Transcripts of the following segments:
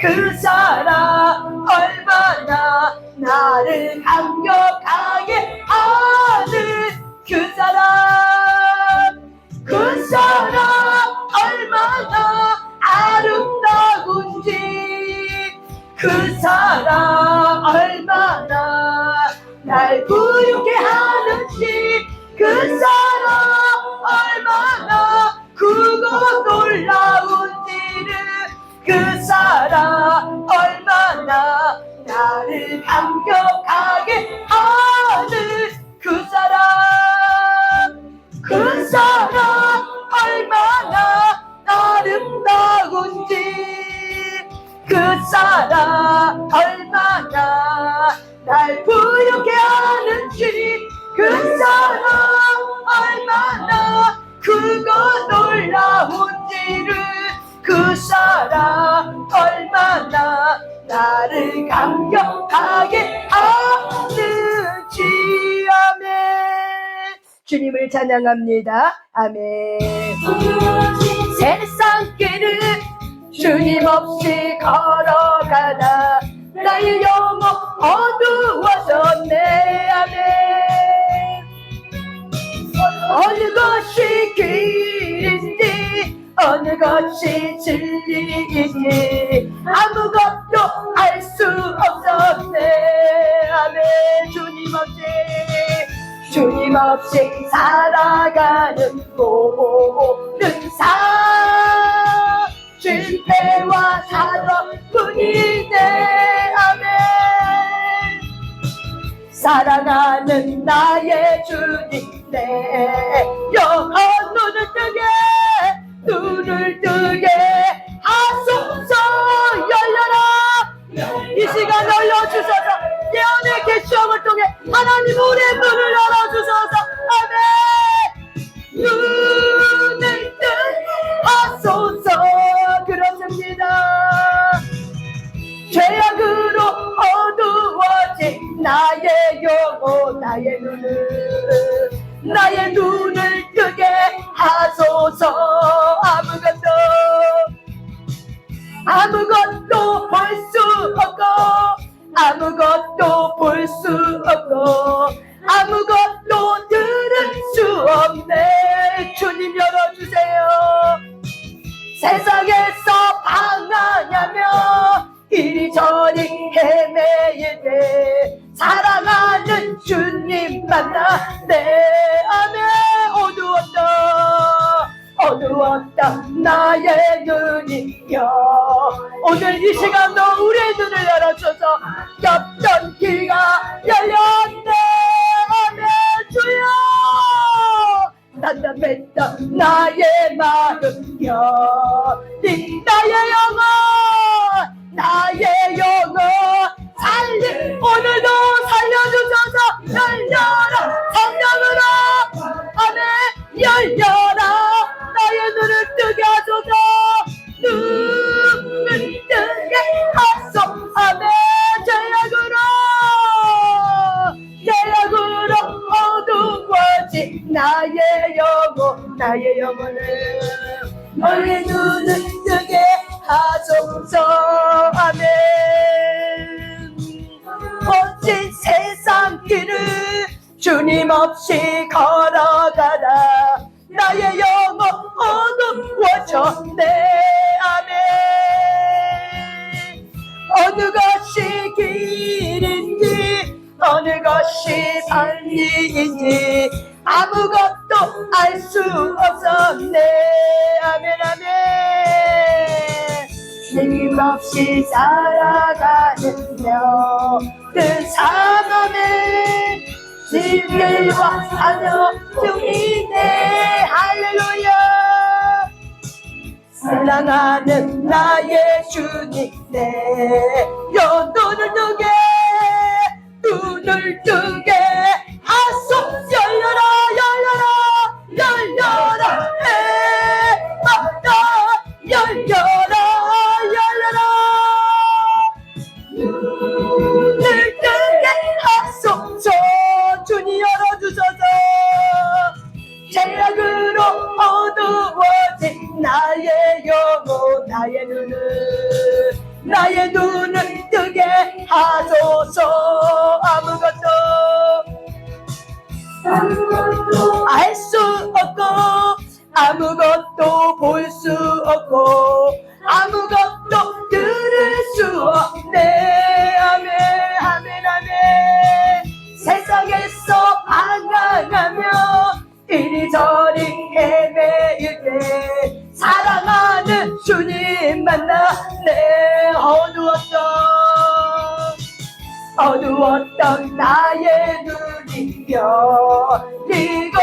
그 사랑 얼마나 나를 감격하게 하는 그 사랑 얼마나 아름다운지 그 사랑 얼마나 날 부유케 하는지 그 사랑 얼마나 크고 놀라운지를 그 사랑 얼마나 나를 감격하게 하는 그 사랑 얼마나 아름다운지 그 사랑 얼마나 날 부유케 하는지 그 사랑 얼마나 크고 놀라운지를 그 사랑 얼마나 나를 감격하게 하는지. 아멘. 주님을 찬양합니다. 아멘. 세상길을 주님 없이 걸어가다 나의 영혼 어두워졌네. 아멘. 어느 것이 길인지 어느 것이 진리인지 아무것도 알 수 없었네. 아멘. 주님 없이 살아가는 모든 삶 실패와 사랑뿐이네. 아멘. 사랑하는 나의 주님 내 영혼 눈을 뜨게 하소서. 열려라. 이 시간 열려주셔서 예언의 계시형을 통해 하나님 우리의 문을 열어주셔서 아멘. 눈을 뜨게 하소서. 그렇습니다. 죄악으로 어두워진 나의 영혼 나의 눈을 뜨게 하소서. 아무것도 볼 수 없고 아무것도 볼 수 없고 아무것도 들을 수 없네. 주님 열어주세요. 세상에서 방황하며 이리저리 헤매일 때 사랑하는 주님 만나네. 아멘. 어두웠다 나의 눈이여 오늘 이 시간도 우리의 눈을 열어줘서 엽던 귀가 열렸네. 아멘. 주여 단단했던 나의 마음여 나의 영혼 살리 오늘도 살려주셔서 열려라. 성령으로 아멘. 열려라. 나의 눈을 뜨게 하소서. 눈을 뜨게 하소서. 아멘. 죄악으로 어두워진 나의 영혼을 너의 눈을 뜨게 하소서. 아멘. 멋진 세상 길을 주님 없이 걸어가다 나의 영혼 어두워졌네. 아멘. 어느 것이 길인지 어느 것이 진리인지 아무것도 알 수 없었네. 아멘. 아멘. 주님 없이 살아가는 모든 삶에 진리와 사랑 중이네. 할렐루야. 사랑하는 나의 주님 내 눈을 뜨게 하소서. 열려라. 열려라. 눈을 뜨게 하소서. 주님 열어주셔서 죄악으로 어두워진 나의 영혼 나의 나의 눈을 뜨게 하소서. 아무것도 알 수 없고 아무것도 볼 수 없고 아무것도 들을 수 없네. 아멘 아멘 아멘. 세상에서 방황하며 이리저리 헤매일 때 사랑하는 주님 만나네. 어두웠던 나의 눈이 열리고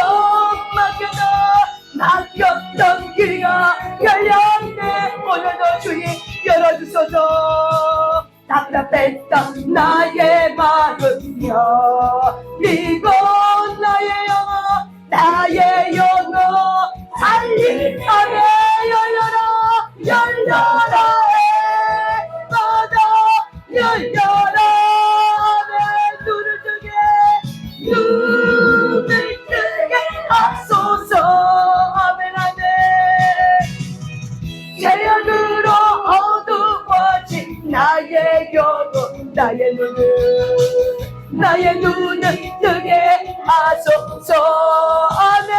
막혔던 귀가 열렸네. 오늘도 주님 열어주소서. 답답했던 나의 마음 열리고 나의 영혼 살림하며 열려라 열려라. 눈을 뜨게 하소서. 아멘 아멘. 태양으로 어두워진 나의 영혼 나의 눈을 뜨게 하소서. 아멘.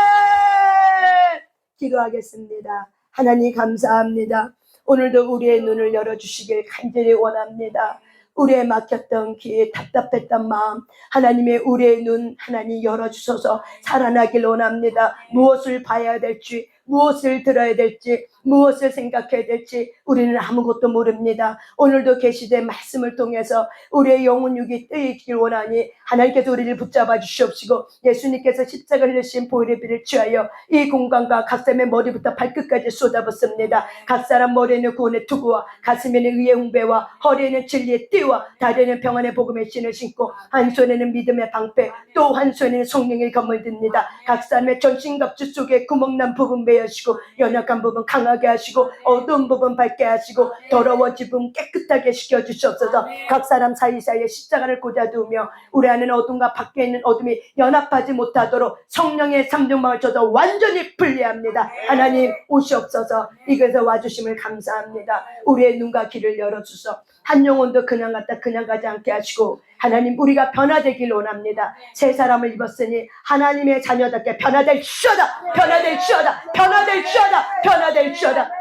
기도하겠습니다. 하나님 감사합니다. 오늘도 우리의 눈을 열어주시길 간절히 원합니다. 우리의 막혔던 귀에 답답했던 마음 하나님의 우리의 눈 하나님 열어주셔서 살아나길 원합니다. 무엇을 봐야 될지 무엇을 들어야 될지 무엇을 생각해야 될지 우리는 아무것도 모릅니다. 오늘도 계시된 말씀을 통해서 우리의 영혼 육이 뜨이길 원하니 하나님께서 우리를 붙잡아 주시옵시고 예수님께서 십자가 흘리신 보혈의 피를 취하여 이 공간과 각 사람의 머리부터 발끝까지 쏟아붓습니다. 각 사람 머리에는 구원의 투구와 가슴에는 의의 훈배와 허리에는 진리의 띠와 다리에는 평안의 복음의 신을 신고 한 손에는 믿음의 방패 또 한 손에는 성령의 검을 듭니다. 각 사람의 전신갑주 속에 구멍난 부분 메우시고 연약한 부분 강하게 하시고 어두운 부분 밝게 하시고 더러워진 부분 깨끗하게 시켜주시옵소서. 각 사람 사이사이에 십자가를 꽂아두며 우리 안에는 어둠과 밖에 있는 어둠이 연합하지 못하도록 성령의 삼중마을 쳐서 완전히 분리합니다. 하나님 오시옵소서. 이곳에 와주심을 감사합니다. 우리의 눈과 귀를 열어주소. 한 영혼도 그냥 갔다 그냥 가지 않게 하시고 하나님 우리가 변화되길 원합니다. 새 사람을 입었으니 하나님의 자녀답게 변화될지어다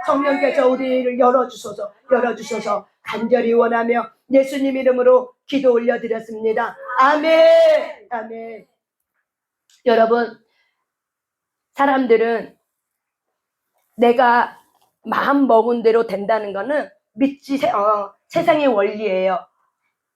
성령께서 우리를 열어주소서 간절히 원하며 예수님 이름으로 기도 올려드렸습니다. 아멘 아멘. 여러분 사람들은 내가 마음 먹은 대로 된다는 거는 세상의 원리예요.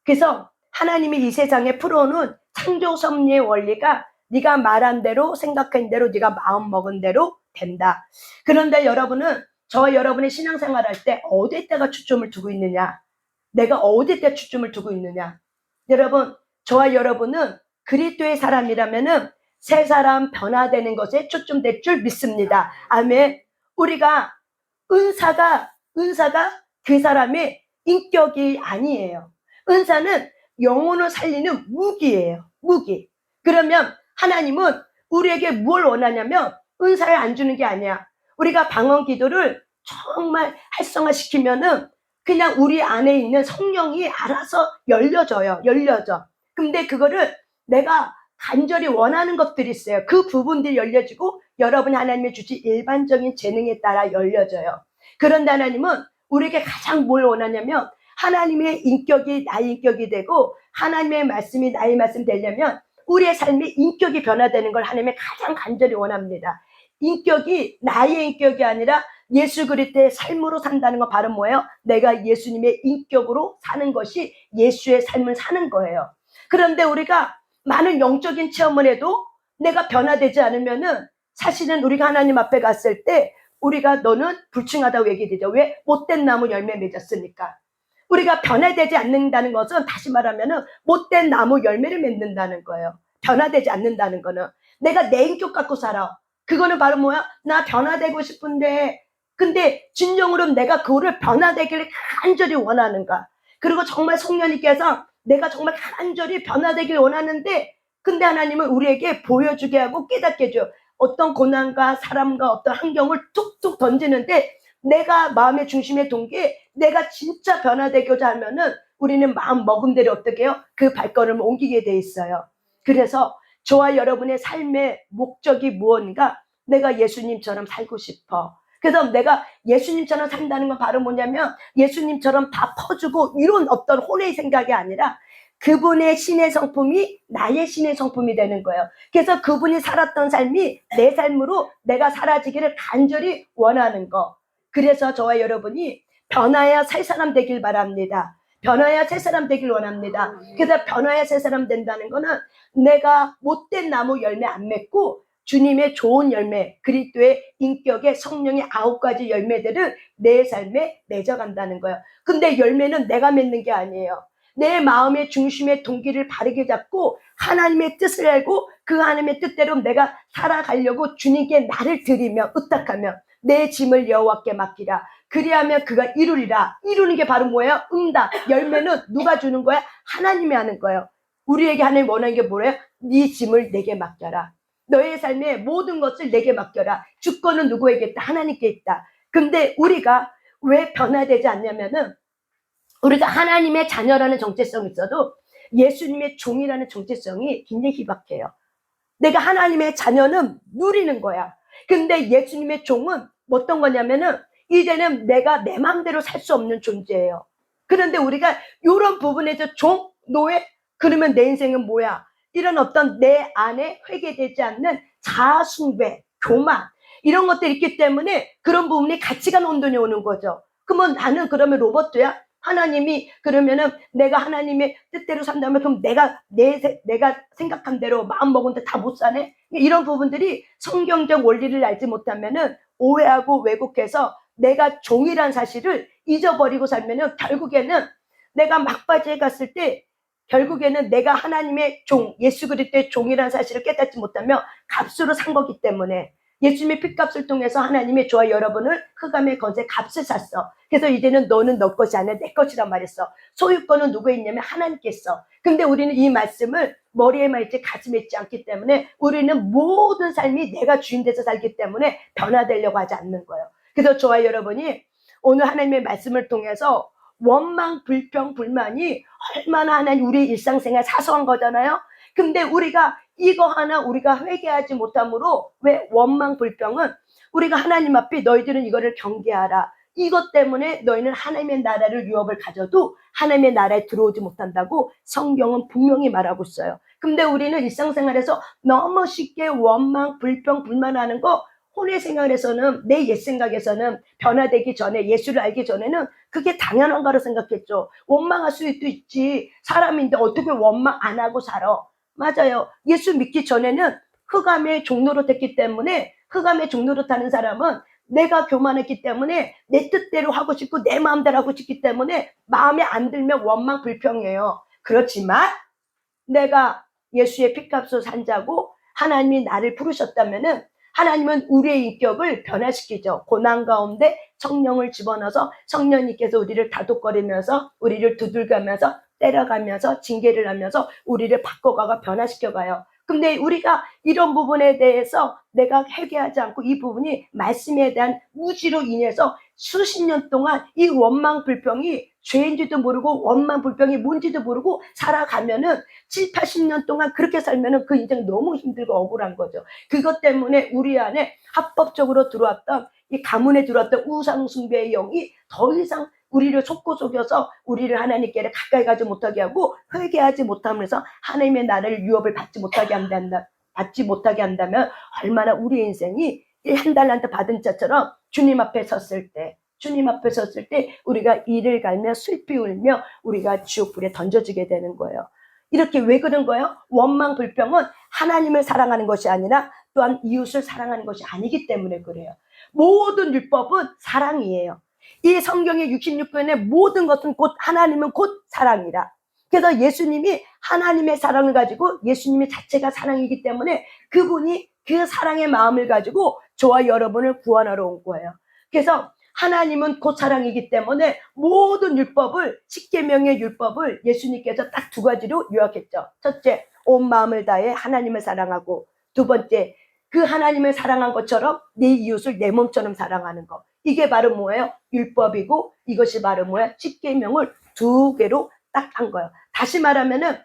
그래서 하나님이 이 세상에 풀어놓은 창조 섭리의 원리가 네가 말한 대로 생각한 대로 네가 마음 먹은 대로 된다. 그런데 여러분은 저와 여러분의 신앙생활 할 때 어디에다가 초점을 두고 있느냐? 내가 어디에다 초점을 두고 있느냐? 여러분 저와 여러분은 그리스도의 사람이라면은 새 사람 변화되는 것에 초점될 줄 믿습니다. 아멘. 우리가 은사가 그 사람의 인격이 아니에요. 은사는 영혼을 살리는 무기예요. 무기. 그러면 하나님은 우리에게 뭘 원하냐면 은사를 안 주는 게 아니야. 우리가 방언 기도를 정말 활성화시키면은 그냥 우리 안에 있는 성령이 알아서 열려져. 근데 그거를 내가 간절히 원하는 것들이 있어요. 그 부분들이 열려지고 여러분이 하나님의 주신 일반적인 재능에 따라 열려져요. 그런데 하나님은 우리에게 가장 뭘 원하냐면 하나님의 인격이 나의 인격이 되고 하나님의 말씀이 나의 말씀이 되려면 우리의 삶의 인격이 변화되는 걸 하나님이 가장 간절히 원합니다. 인격이 나의 인격이 아니라 예수 그리스도의 삶으로 산다는 건 바로 뭐예요? 내가 예수님의 인격으로 사는 것이 예수의 삶을 사는 거예요. 그런데 우리가 많은 영적인 체험을 해도 내가 변화되지 않으면은 사실은 우리가 하나님 앞에 갔을 때 우리가 너는 불충하다고 얘기되죠. 왜? 못된 나무 열매 맺었으니까. 우리가 변화되지 않는다는 것은 다시 말하면은 못된 나무 열매를 맺는다는 거예요. 변화되지 않는다는 거는 내가 내 인격 갖고 살아. 그거는 바로 뭐야? 나 변화되고 싶은데 근데 진정으로 내가 그거를 변화되기를 간절히 원하는가? 그리고 정말 성령님께서 내가 정말 간절히 변화되길 원하는데 근데 하나님은 우리에게 보여주게 하고 깨닫게 해줘요. 어떤 고난과 사람과 어떤 환경을 툭툭 던지는데 내가 마음의 중심의 동기, 내가 진짜 변화되고자 하면은 우리는 마음 먹은 대로 어떻게 해요? 그 발걸음을 옮기게 돼 있어요. 그래서 저와 여러분의 삶의 목적이 무언가? 내가 예수님처럼 살고 싶어. 그래서 내가 예수님처럼 산다는 건 바로 뭐냐면 예수님처럼 다 퍼주고 이런 어떤 혼의 생각이 아니라 그분의 신의 성품이 나의 신의 성품이 되는 거예요. 그래서 그분이 살았던 삶이 내 삶으로 내가 사라지기를 간절히 원하는 거. 그래서 저와 여러분이 변화야 새 사람 되길 바랍니다. 변화야 새 사람 되길 원합니다. 그래서 변화야 새 사람 된다는 거는 내가 못된 나무 열매 안 맺고 주님의 좋은 열매, 그리스도의 인격의 성령의 9가지 열매들을 내 삶에 맺어간다는 거예요. 근데 열매는 내가 맺는 게 아니에요. 내 마음의 중심의 동기를 바르게 잡고 하나님의 뜻을 알고 그 하나님의 뜻대로 내가 살아가려고 주님께 나를 드리며 의탁하며 내 짐을 여호와께 맡기라. 그리하면 그가 이루리라. 이루는 게 바로 뭐예요? 응답. 열매는 누가 주는 거야? 하나님이 하는 거예요. 우리에게 하나님 원하는 게 뭐예요? 네 짐을 내게 맡겨라. 너의 삶의 모든 것을 내게 맡겨라. 주권은 누구에게 있다? 하나님께 있다. 근데 우리가 왜 변화되지 않냐면은 우리가 하나님의 자녀라는 정체성이 있어도 예수님의 종이라는 정체성이 굉장히 희박해요. 내가 하나님의 자녀는 누리는 거야. 근데 예수님의 종은 어떤 거냐면은 이제는 내가 내 마음대로 살 수 없는 존재예요. 그런데 우리가 이런 부분에서 종, 노예, 그러면 내 인생은 뭐야? 이런 어떤 내 안에 회개되지 않는 자아숭배, 교만 이런 것들이 있기 때문에 그런 부분이 가치관 혼돈이 오는 거죠. 그러면 나는 그러면 로봇이야? 하나님이 그러면은 내가 하나님의 뜻대로 산다면 그럼 내가 생각한 대로 마음 먹은 데 다 못 사네? 이런 부분들이 성경적 원리를 알지 못하면은 오해하고 왜곡해서 내가 종이란 사실을 잊어버리고 살면은 결국에는 내가 막바지에 갔을 때 결국에는 내가 하나님의 종, 예수 그리스도의 종이라는 사실을 깨닫지 못하며 값으로 산 거기 때문에 예수님의 핏값을 통해서 하나님의 저와 여러분을 흑암의 건세 값을 샀어. 그래서 이제는 너는 너 것이 아니라 내 것이란 말했어. 소유권은 누구에 있냐면 하나님께 있어. 근데 우리는 이 말씀을 머리에만 있지 가슴에 있지 않기 때문에 우리는 모든 삶이 내가 주인 돼서 살기 때문에 변화되려고 하지 않는 거예요. 그래서 저와 여러분이 오늘 하나님의 말씀을 통해서 원망, 불평, 불만이 얼마나 하나님 우리 일상생활 사소한 거잖아요. 근데 우리가 이거 하나 우리가 회개하지 못함으로 왜 원망, 불평은 우리가 하나님 앞에 너희들은 이거를 경계하라. 이것 때문에 너희는 하나님의 나라를 유업을 가져도 하나님의 나라에 들어오지 못한다고 성경은 분명히 말하고 있어요. 근데 우리는 일상생활에서 너무 쉽게 원망, 불평, 불만하는 거 혼의 생활에서는 내 옛 생각에서는 변화되기 전에 예수를 알기 전에는 그게 당연한 거로 생각했죠. 원망할 수도 있지. 사람인데 어떻게 원망 안 하고 살아. 맞아요. 예수 믿기 전에는 흑암의 종로로 됐기 때문에 흑암의 종로로 타는 사람은 내가 교만했기 때문에 내 뜻대로 하고 싶고 내 마음대로 하고 싶기 때문에 마음에 안 들면 원망 불평이에요. 그렇지만 내가 예수의 핏값으로 산자고 하나님이 나를 부르셨다면은 하나님은 우리의 인격을 변화시키죠. 고난 가운데 성령을 집어넣어서 성령님께서 우리를 다독거리면서 우리를 두들가면서 때려가면서 징계를 하면서 우리를 바꿔가고 변화시켜가요. 근데 우리가 이런 부분에 대해서 내가 회개하지 않고 이 부분이 말씀에 대한 무지로 인해서 수십 년 동안 이 원망 불평이 죄인지도 모르고 원망 불평이 뭔지도 모르고 살아가면은 7, 80년 동안 그렇게 살면은 그 인생 너무 힘들고 억울한 거죠. 그것 때문에 우리 안에 합법적으로 들어왔던 이 가문에 들어왔던 우상숭배의 영이 더 이상 우리를 속여서 우리를 하나님께 가까이 가지 못하게 하고 회개하지 못하면서 하나님의 나라를 유업을 받지 못하게 한다면 얼마나 우리 인생이 한 달란트 받은 자처럼 주님 앞에 섰을 때 우리가 이를 갈며 슬피 울며 우리가 지옥불에 던져지게 되는 거예요. 이렇게 왜 그런 거예요? 원망 불평은 하나님을 사랑하는 것이 아니라 또한 이웃을 사랑하는 것이 아니기 때문에 그래요. 모든 율법은 사랑이에요. 이 성경의 66권의 모든 것은 하나님은 곧 사랑이라. 그래서 예수님이 하나님의 사랑을 가지고 예수님의 자체가 사랑이기 때문에 그분이 그 사랑의 마음을 가지고 저와 여러분을 구원하러 온 거예요. 그래서 하나님은 곧 사랑이기 때문에 모든 율법을 10계명의 율법을 예수님께서 딱 2가지로 요약했죠. 첫째, 온 마음을 다해 하나님을 사랑하고 두 번째, 그 하나님을 사랑한 것처럼 내 이웃을 내 몸처럼 사랑하는 거. 이게 바로 뭐예요? 율법이고 이것이 바로 뭐예요? 십계명을 두 개로 딱 한 거예요. 다시 말하면은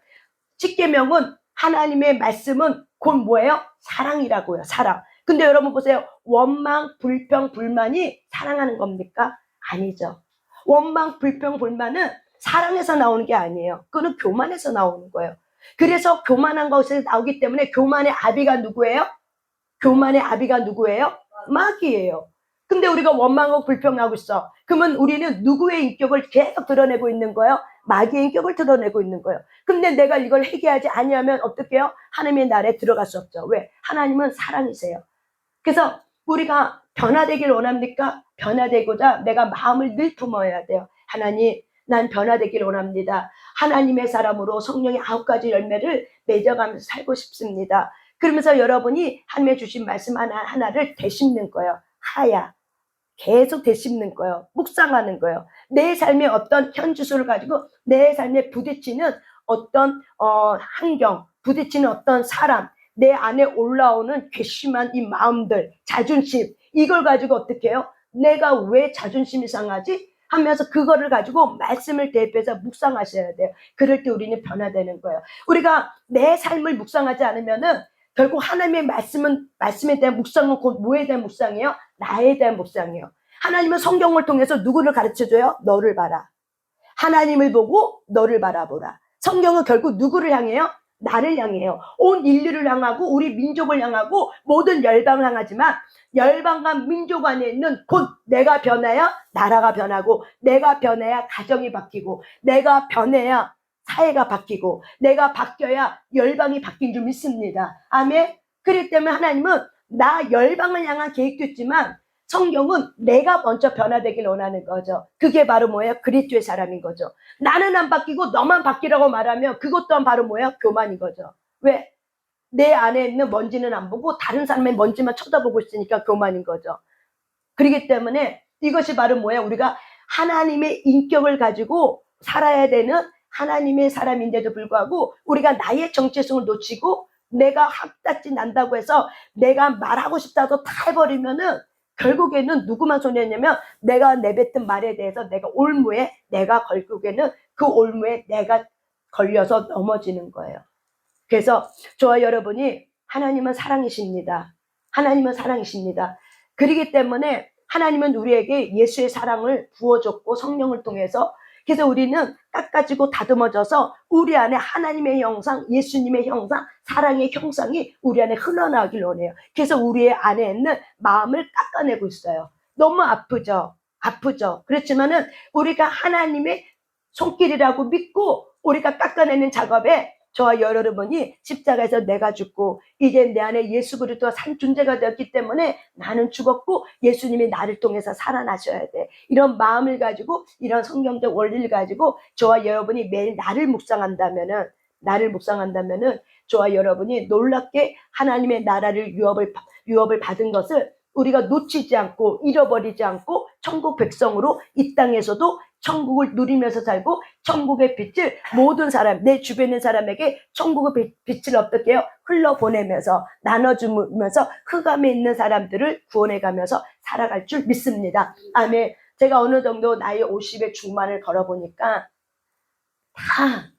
십계명은 하나님의 말씀은 곧 뭐예요? 사랑이라고요. 사랑. 근데 여러분 보세요. 원망, 불평, 불만이 사랑하는 겁니까? 아니죠. 원망, 불평, 불만은 사랑에서 나오는 게 아니에요. 그거는 교만에서 나오는 거예요. 그래서 교만한 것에서 나오기 때문에 교만의 아비가 누구예요? 교만의 아비가 누구예요? 마귀예요. 근데 우리가 원망하고 불평하고 있어. 그러면 우리는 누구의 인격을 계속 드러내고 있는 거예요? 마귀의 인격을 드러내고 있는 거예요. 근데 내가 이걸 회개하지 아니하면 어떻게 해요? 하나님의 나라에 들어갈 수 없죠. 왜? 하나님은 사랑이세요. 그래서 우리가 변화되길 원합니까? 변화되고자 내가 마음을 늘 품어야 돼요. 하나님, 난 변화되길 원합니다. 하나님의 사람으로 성령의 9가지 열매를 맺어가면서 살고 싶습니다. 그러면서 여러분이 하나님의 주신 말씀 하나를 되씹는 거예요. 하야. 계속 되씹는 거예요. 묵상하는 거예요. 내 삶의 어떤 현주소를 가지고 내 삶에 부딪히는 어떤 환경, 부딪히는 어떤 사람, 내 안에 올라오는 괘씸한 이 마음들, 자존심, 이걸 가지고 어떻게 해요? 내가 왜 자존심이 상하지? 하면서 그거를 가지고 말씀을 대입해서 묵상하셔야 돼요. 그럴 때 우리는 변화되는 거예요. 우리가 내 삶을 묵상하지 않으면은 결국 하나님의 말씀에 대한 묵상은 곧 뭐에 대한 묵상이에요? 나에 대한 묵상이에요. 하나님은 성경을 통해서 누구를 가르쳐줘요? 너를 봐라. 하나님을 보고 너를 바라보라. 성경은 결국 누구를 향해요? 나를 향해요. 온 인류를 향하고 우리 민족을 향하고 모든 열방을 향하지만 열방과 민족 안에 있는 곧 내가 변해야 나라가 변하고 내가 변해야 가정이 바뀌고 내가 변해야 사회가 바뀌고 내가 바뀌어야 열방이 바뀐 줄 믿습니다. 아멘. 그렇기 때문에 하나님은 나 열방을 향한 계획도 있지만 성경은 내가 먼저 변화되길 원하는 거죠. 그게 바로 뭐예요? 그리스도의 사람인 거죠. 나는 안 바뀌고 너만 바뀌라고 말하면 그것 또한 바로 뭐예요? 교만인 거죠. 왜? 내 안에 있는 먼지는 안 보고 다른 사람의 먼지만 쳐다보고 있으니까 교만인 거죠. 그렇기 때문에 이것이 바로 뭐예요? 우리가 하나님의 인격을 가지고 살아야 되는 하나님의 사람인데도 불구하고 우리가 나의 정체성을 놓치고 내가 학다지 난다고 해서 내가 말하고 싶다고 다 해버리면은 결국에는 누구만 손해냐면 내가 내뱉은 말에 대해서 내가 올무에 내가 결국에는 그 올무에 내가 걸려서 넘어지는 거예요. 그래서 저와 여러분이 하나님은 사랑이십니다. 하나님은 사랑이십니다. 그렇기 때문에 하나님은 우리에게 예수의 사랑을 부어줬고 성령을 통해서 그래서 우리는 깎아지고 다듬어져서 우리 안에 하나님의 형상, 예수님의 형상, 사랑의 형상이 우리 안에 흘러나오길 원해요. 그래서 우리의 안에 있는 마음을 깎아내고 있어요. 너무 아프죠? 아프죠? 그렇지만은 우리가 하나님의 손길이라고 믿고 우리가 깎아내는 작업에 저와 여러분이 십자가에서 내가 죽고 이제 내 안에 예수 그리스도가 산 존재가 되었기 때문에 나는 죽었고 예수님이 나를 통해서 살아나셔야 돼. 이런 마음을 가지고 이런 성경적 원리를 가지고 저와 여러분이 매일 나를 묵상한다면은 저와 여러분이 놀랍게 하나님의 나라를 유업을 받은 것을 우리가 놓치지 않고 잃어버리지 않고 천국 백성으로 이 땅에서도 천국을 누리면서 살고 천국의 빛을 모든 사람, 내 주변에 있는 사람에게 천국의 빛을 어떻게 해요? 흘러보내면서 나눠주면서 흑암에 있는 사람들을 구원해가면서 살아갈 줄 믿습니다. 아멘. 제가 어느 정도 나이 50의 중반을 걸어보니까 다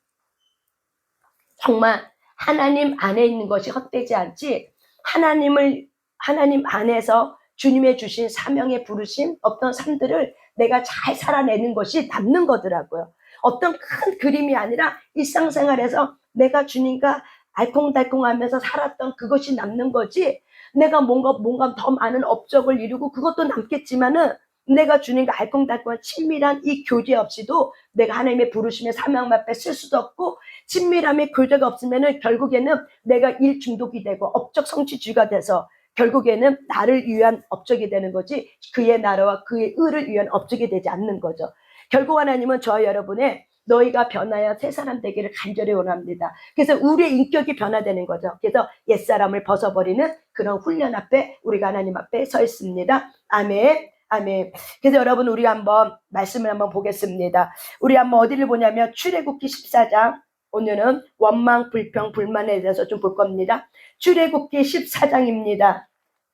정말 하나님 안에 있는 것이 헛되지 않지 하나님 안에서 주님의 주신 사명의 부르심 어떤 삶들을 내가 잘 살아내는 것이 남는 거더라고요. 어떤 큰 그림이 아니라 일상생활에서 내가 주님과 알콩달콩하면서 살았던 그것이 남는 거지 내가 뭔가 더 많은 업적을 이루고 그것도 남겠지만은 내가 주님과 알콩달콩한 친밀한 이 교제 없이도 내가 하나님의 부르심의 사명 앞에 쓸 수도 없고 친밀함의 교제가 없으면은 결국에는 내가 일 중독이 되고 업적 성취주의가 돼서 결국에는 나를 위한 업적이 되는 거지 그의 나라와 그의 의를 위한 업적이 되지 않는 거죠. 결국 하나님은 저와 여러분의 너희가 변하여 새 사람 되기를 간절히 원합니다. 그래서 우리의 인격이 변화되는 거죠. 그래서 옛사람을 벗어버리는 그런 훈련 앞에 우리가 하나님 앞에 서 있습니다. 아멘. 아멘. 그래서 여러분 우리 한번 말씀을 한번 보겠습니다. 우리 한번 어디를 보냐면 출애굽기 14장 오늘은 원망, 불평, 불만에 대해서 좀 볼 겁니다. 출애굽기 14장입니다.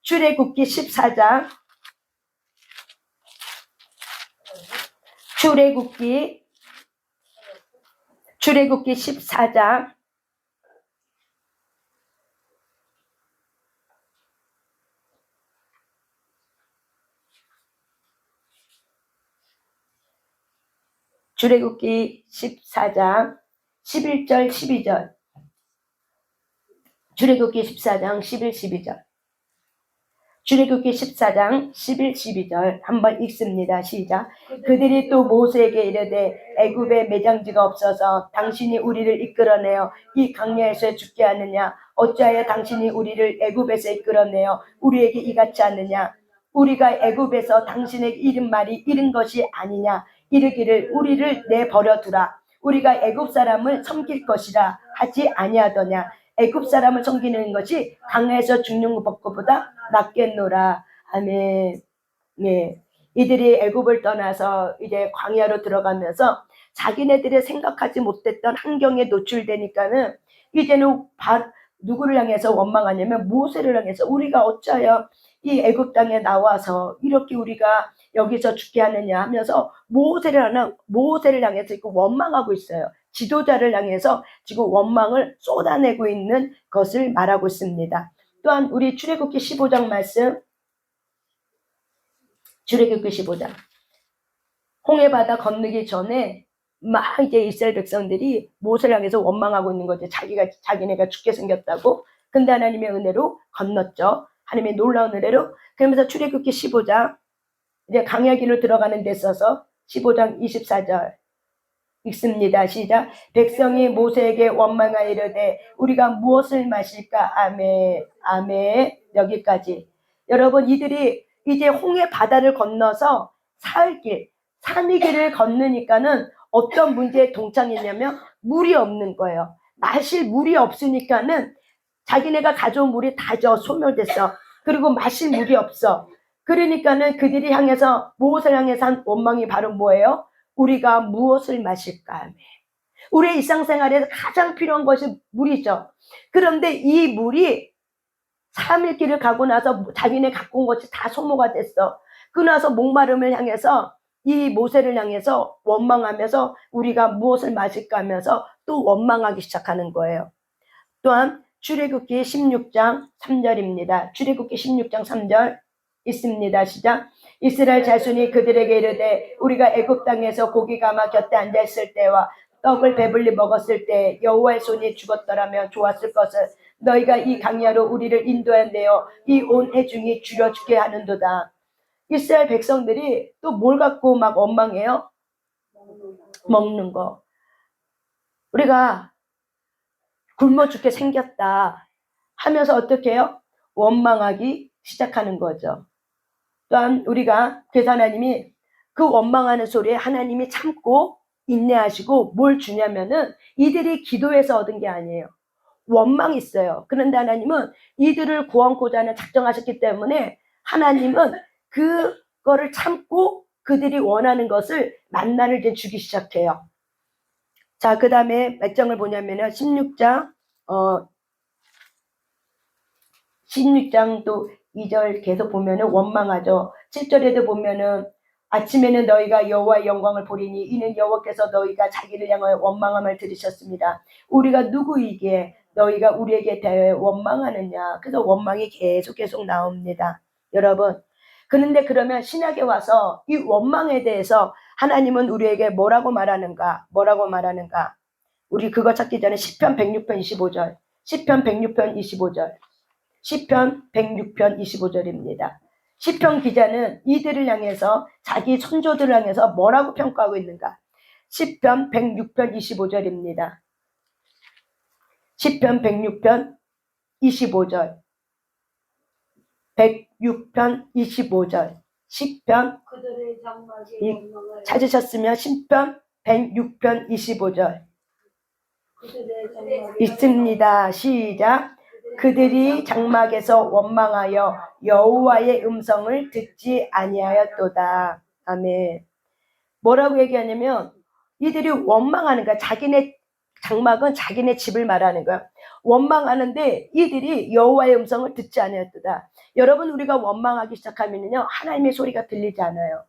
출애굽기 14장 출애굽기 14장 11절 12절. 출애굽기 14장 11, 12절. 출애굽기 14장 11, 12절 한번 읽습니다. 시작. 그들이 또 모세에게 이르되 애굽에 매장지가 없어서 당신이 우리를 이끌어내어 이 광야에서 죽게 하느냐? 어찌하여 당신이 우리를 애굽에서 이끌어내어 우리에게 이같이 하느냐? 우리가 애굽에서 당신에게 이른 말이 이른 것이 아니냐? 이르기를 우리를 내버려 두라. 우리가 애굽 사람을 섬길 것이라 하지 아니하더냐? 애굽 사람을 섬기는 것이 광야에서 죽는 것보다 낫겠노라. 아멘. 네. 이들이 애굽을 떠나서 이제 광야로 들어가면서 자기네들이 생각하지 못했던 환경에 노출되니까는 이제는 누구를 향해서 원망하냐면 모세를 향해서 우리가 어찌하여 이 애굽 땅에 나와서 이렇게 우리가 여기서 죽게 하느냐 하면서 모세를 향해서 지금 원망하고 있어요. 지도자를 향해서 지금 원망을 쏟아내고 있는 것을 말하고 있습니다. 또한 우리 출애굽기 15장 말씀, 출애굽기 15장 홍해바다 건너기 전에 막 이제 이스라엘 백성들이 모세를 향해서 원망하고 있는 거죠. 자기네가 죽게 생겼다고. 근데 하나님의 은혜로 건넜죠. 하나님의 놀라운 은혜로. 그러면서 출애굽기 15장 이제 광야길로 들어가는 데 있어서 15장 24절 읽습니다. 시작. 백성이 모세에게 원망하여 이르되 우리가 무엇을 마실까? 아멘. 아멘. 여기까지. 여러분, 이들이 이제 홍해 바다를 건너서 사흘길, 3일길을 건너니까는 어떤 문제에 동창했냐면 물이 없는 거예요. 마실 물이 없으니까는 자기네가 가져온 물이 다 소멸됐어. 그리고 마실 물이 없어. 그러니까는 그들이 향해서 모세를 향해서 한 원망이 바로 뭐예요? 우리가 무엇을 마실까? 우리의 일상생활에서 가장 필요한 것이 물이죠. 그런데 이 물이 3일 길을 가고 나서 자기네 갖고 온 것이 다 소모가 됐어. 그나서 목마름을 향해서 이 모세를 향해서 원망하면서 우리가 무엇을 마실까 하면서 또 원망하기 시작하는 거예요. 또한 출애굽기 16장 3절입니다. 출애굽기 16장 3절 있습니다. 시작. 이스라엘 자손이 그들에게 이르되 우리가 애굽 땅에서 고기가 막 곁에 앉아 있을 때와 떡을 배불리 먹었을 때 여호와의 손이 죽었더라면 좋았을 것을 너희가 이 강야로 우리를 인도하내어 이 온 해중이 줄여 죽게 하는도다. 이스라엘 백성들이 또 뭘 갖고 막 원망해요? 먹는 거. 우리가 굶어 죽게 생겼다 하면서 어떻게 해요? 원망하기 시작하는 거죠. 또한 우리가 그래서 하나님이 그 원망하는 소리에 하나님이 참고 인내하시고 뭘 주냐면은 이들이 기도해서 얻은 게 아니에요. 원망이 있어요. 그런데 하나님은 이들을 구원코자 하는 작정하셨기 때문에 하나님은 그거를 참고 그들이 원하는 것을 만나를 이제 주기 시작해요. 자, 그 다음에 몇 장을 보냐면은 16장도 2절 계속 보면은 원망하죠. 7절에도 보면은 아침에는 너희가 여호와의 영광을 보리니 이는 여호와께서 너희가 자기를 향하여 원망함을 들으셨습니다. 우리가 누구이기에 너희가 우리에게 대하여 원망하느냐. 그래서 원망이 계속 나옵니다. 여러분, 그런데 그러면 신약에 와서 이 원망에 대해서 하나님은 우리에게 뭐라고 말하는가? 우리 그거 찾기 전에 시편 106편 25절 시편 106편 25절 시편 106편 25절입니다. 시편 기자는 이들을 향해서 자기 선조들을 향해서 뭐라고 평가하고 있는가? 시편 106편 25절입니다. 시편 106편 25절 106편 25절 시편 찾으셨으면 시편 106편 25절 있습니다. 시작. 그들이 장막에서 원망하여 여호와의 음성을 듣지 아니하였도다. 아멘. 뭐라고 얘기하냐면 이들이 원망하는 거야. 자기네 장막은 자기네 집을 말하는 거야. 원망하는데 이들이 여호와의 음성을 듣지 아니하였도다. 여러분, 우리가 원망하기 시작하면요 하나님의 소리가 들리지 않아요.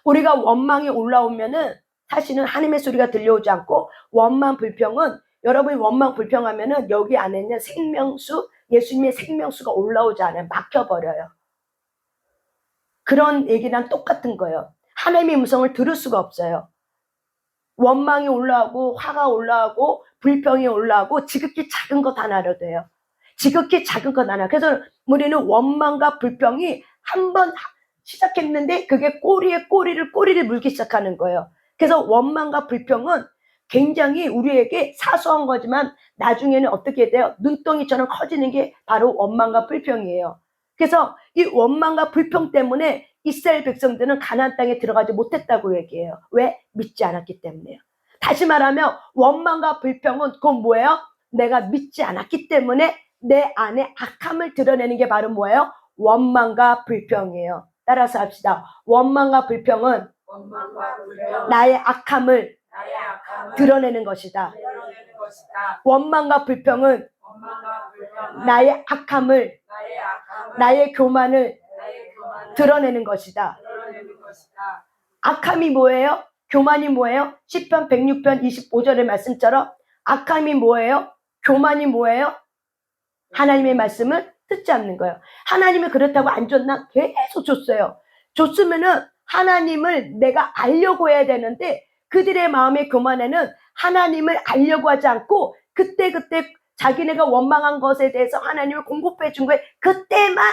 우리가 원망이 올라오면은 사실은 하나님의 소리가 들려오지 않고, 원망 불평은, 여러분이 원망 불평하면은 여기 안에는 생명수, 예수님의 생명수가 올라오지 않아요. 막혀버려요. 그런 얘기랑 똑같은 거예요. 하나님의 음성을 들을 수가 없어요. 원망이 올라오고 화가 올라오고 불평이 올라오고 지극히 작은 것 하나로 돼요. 지극히 작은 것 하나. 그래서 우리는 원망과 불평이 한번 시작했는데 그게 꼬리를 물기 시작하는 거예요. 그래서 원망과 불평은 굉장히 우리에게 사소한 거지만 나중에는 어떻게 돼요? 눈덩이처럼 커지는 게 바로 원망과 불평이에요. 그래서 이 원망과 불평 때문에 이스라엘 백성들은 가나안 땅에 들어가지 못했다고 얘기해요. 왜? 믿지 않았기 때문에요. 다시 말하면 원망과 불평은 그건 뭐예요? 내가 믿지 않았기 때문에 내 안에 악함을 드러내는 게 바로 뭐예요? 원망과 불평이에요. 따라서 합시다. 원망과 불평은 나의 악함을 드러내는 것이다. 원망과 불평은 나의 악함을, 나의 교만을 드러내는 것이다. 악함이 뭐예요? 교만이 뭐예요? 시편 106편 25절의 말씀처럼 악함이 뭐예요? 교만이 뭐예요? 하나님의 말씀을 듣지 않는 거예요. 하나님이 그렇다고 안 줬나? 계속 줬어요. 줬으면은 하나님을 내가 알려고 해야 되는데 그들의 마음의 교만에는 하나님을 알려고 하지 않고 그때그때 자기네가 원망한 것에 대해서 하나님을 공급해 준 거예요. 그때만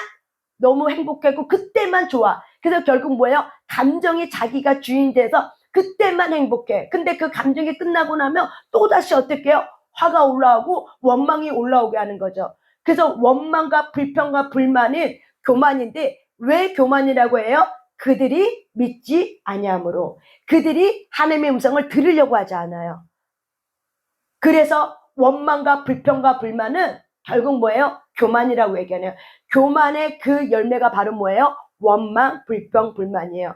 너무 행복하고 그때만 좋아. 그래서 결국 뭐예요? 감정이 자기가 주인 돼서 그때만 행복해. 근데 그 감정이 끝나고 나면 또다시 어떻게 해요? 화가 올라오고 원망이 올라오게 하는 거죠. 그래서 원망과 불평과 불만은 교만인데 왜 교만이라고 해요? 그들이 믿지 아니함으로. 그들이 하나님의 음성을 들으려고 하지 않아요. 그래서 원망과 불평과 불만은 결국 뭐예요? 교만이라고 얘기하네요. 교만의 그 열매가 바로 뭐예요? 원망, 불평, 불만이에요.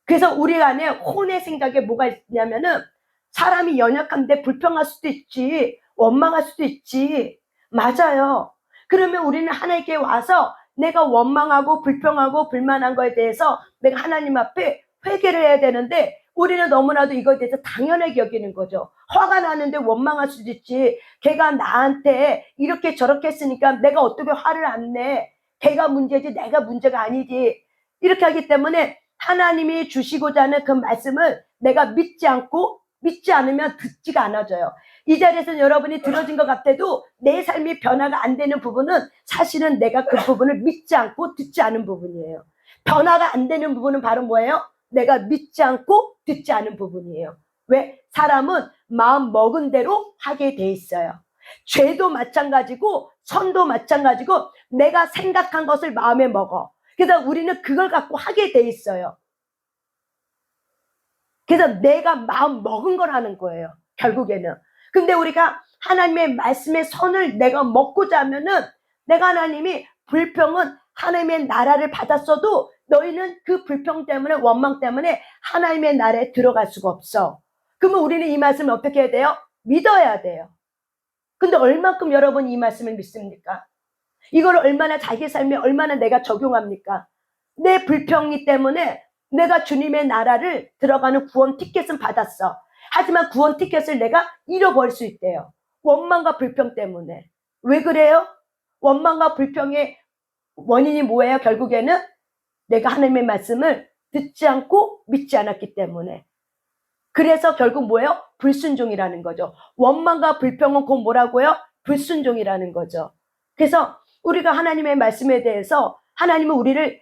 그래서 우리 안에 혼의 생각에 뭐가 있냐면은 사람이 연약한데 불평할 수도 있지, 원망할 수도 있지. 맞아요. 그러면 우리는 하나님께 와서 내가 원망하고 불평하고 불만한 거에 대해서 내가 하나님 앞에 회개를 해야 되는데 우리는 너무나도 이거에 대해서 당연하게 여기는 거죠. 화가 나는데 원망할 수도 있지. 걔가 나한테 이렇게 저렇게 했으니까 내가 어떻게 화를 안 내. 걔가 문제지 내가 문제가 아니지. 이렇게 하기 때문에 하나님이 주시고자 하는 그 말씀을 내가 믿지 않고 믿지 않으면 듣지가 않아져요. 이 자리에서 여러분이 들어진 것 같아도 내 삶이 변화가 안 되는 부분은 사실은 내가 그 부분을 믿지 않고 듣지 않은 부분이에요. 변화가 안 되는 부분은 바로 뭐예요? 내가 믿지 않고 듣지 않은 부분이에요. 왜? 사람은 마음 먹은 대로 하게 돼 있어요. 죄도 마찬가지고 선도 마찬가지고 내가 생각한 것을 마음에 먹어. 그래서 우리는 그걸 갖고 하게 돼 있어요. 그래서 내가 마음 먹은 걸 하는 거예요. 결국에는. 근데 우리가 하나님의 말씀의 선을 내가 먹고자 하면은 내가 하나님이 불평은 하나님의 나라를 받았어도 너희는 그 불평 때문에 원망 때문에 하나님의 나라에 들어갈 수가 없어. 그러면 우리는 이 말씀을 어떻게 해야 돼요? 믿어야 돼요. 근데 얼만큼 여러분이 이 말씀을 믿습니까? 이걸 얼마나 자기 삶에 얼마나 내가 적용합니까? 내 불평이 때문에 내가 주님의 나라를 들어가는 구원 티켓은 받았어. 하지만 구원 티켓을 내가 잃어버릴 수 있대요. 원망과 불평 때문에. 왜 그래요? 원망과 불평의 원인이 뭐예요? 결국에는 내가 하나님의 말씀을 듣지 않고 믿지 않았기 때문에. 그래서 결국 뭐예요? 불순종이라는 거죠. 원망과 불평은 곧 뭐라고요? 불순종이라는 거죠. 그래서 우리가 하나님의 말씀에 대해서 하나님은 우리를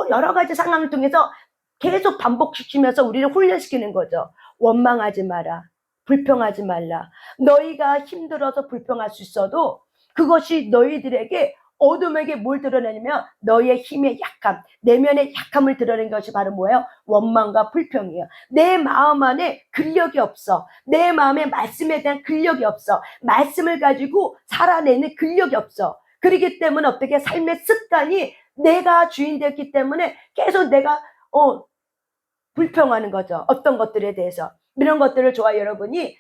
여러 가지 상황을 통해서 계속 반복시키면서 우리를 훈련시키는 거죠. 원망하지 마라. 불평하지 말라. 너희가 힘들어서 불평할 수 있어도 그것이 너희들에게 어둠에게 뭘 드러내냐면 너희의 힘의 약함, 내면의 약함을 드러낸 것이 바로 뭐예요? 원망과 불평이에요. 내 마음 안에 근력이 없어. 내 마음에 말씀에 대한 근력이 없어. 말씀을 가지고 살아내는 근력이 없어. 그렇기 때문에 어떻게 삶의 습관이 내가 주인 됐기 때문에 계속 내가 불평하는 거죠. 어떤 것들에 대해서. 이런 것들을 좋아 여러분이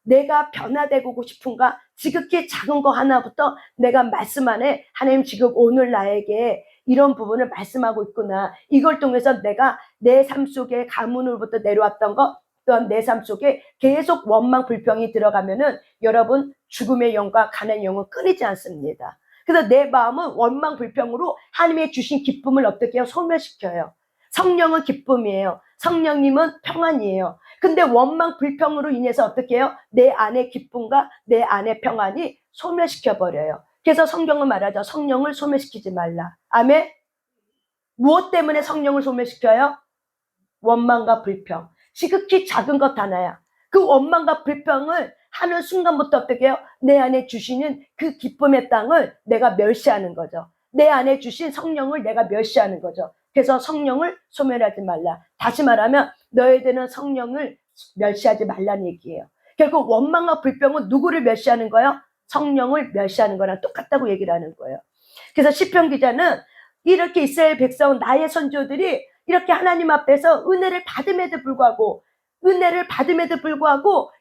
내가 변화되고 싶은가? 지극히 작은 거 하나부터 내가 말씀 안에 하나님 지금 오늘 나에게 이런 부분을 말씀하고 있구나. 이걸 통해서 내가 내 삶 속에 가문으로부터 내려왔던 것, 또한 내 삶 속에 계속 원망 불평이 들어가면은 여러분 죽음의 영과 가난의 영은 끊이지 않습니다. 그래서 내 마음은 원망 불평으로 하나님의 주신 기쁨을 어떻게 해요? 소멸시켜요. 성령은 기쁨이에요. 성령님은 평안이에요. 근데 원망 불평으로 인해서 어떻게 해요? 내 안의 기쁨과 내 안의 평안이 소멸시켜버려요. 그래서 성경은 말하죠. 성령을 소멸시키지 말라. 아멘? 무엇 때문에 성령을 소멸시켜요? 원망과 불평. 지극히 작은 것 하나야. 그 원망과 불평을 하는 순간부터 어떻게 해요? 내 안에 주시는 그 기쁨의 땅을 내가 멸시하는 거죠. 내 안에 주신 성령을 내가 멸시하는 거죠. 그래서 성령을 소멸하지 말라. 다시 말하면 너희들은 성령을 멸시하지 말라는 얘기예요. 결국 원망과 불평은 누구를 멸시하는 거예요? 성령을 멸시하는 거랑 똑같다고 얘기를 하는 거예요. 그래서 시편 기자는 이렇게 이스라엘 백성 나의 선조들이 이렇게 하나님 앞에서 은혜를 받음에도 불구하고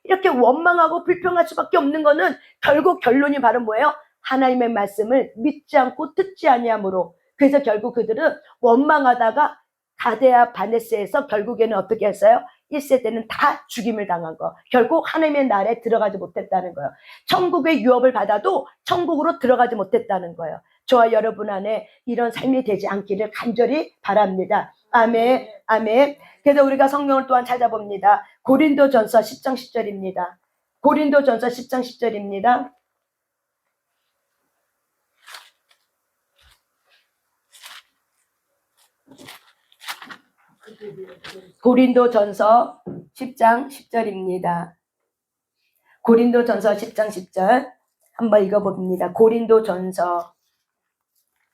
이렇게 원망하고 불평할 수밖에 없는 거는 결국 결론이 바로 뭐예요? 하나님의 말씀을 믿지 않고 듣지 아니하므로. 그래서 결국 그들은 원망하다가 가데아 바네스에서 결국에는 어떻게 했어요? 1세대는 다 죽임을 당한 거. 결국 하나님의 나라에 들어가지 못했다는 거예요. 천국의 유업을 받아도 천국으로 들어가지 못했다는 거예요. 저와 여러분 안에 이런 삶이 되지 않기를 간절히 바랍니다. 아멘, 아멘. 그래서 우리가 성경을 또한 찾아봅니다. 고린도전서 10장 10절입니다. 고린도전서 10장 10절입니다. 고린도전서 10장 10절입니다. 고린도전서 10장 10절 한번 읽어봅니다. 고린도전서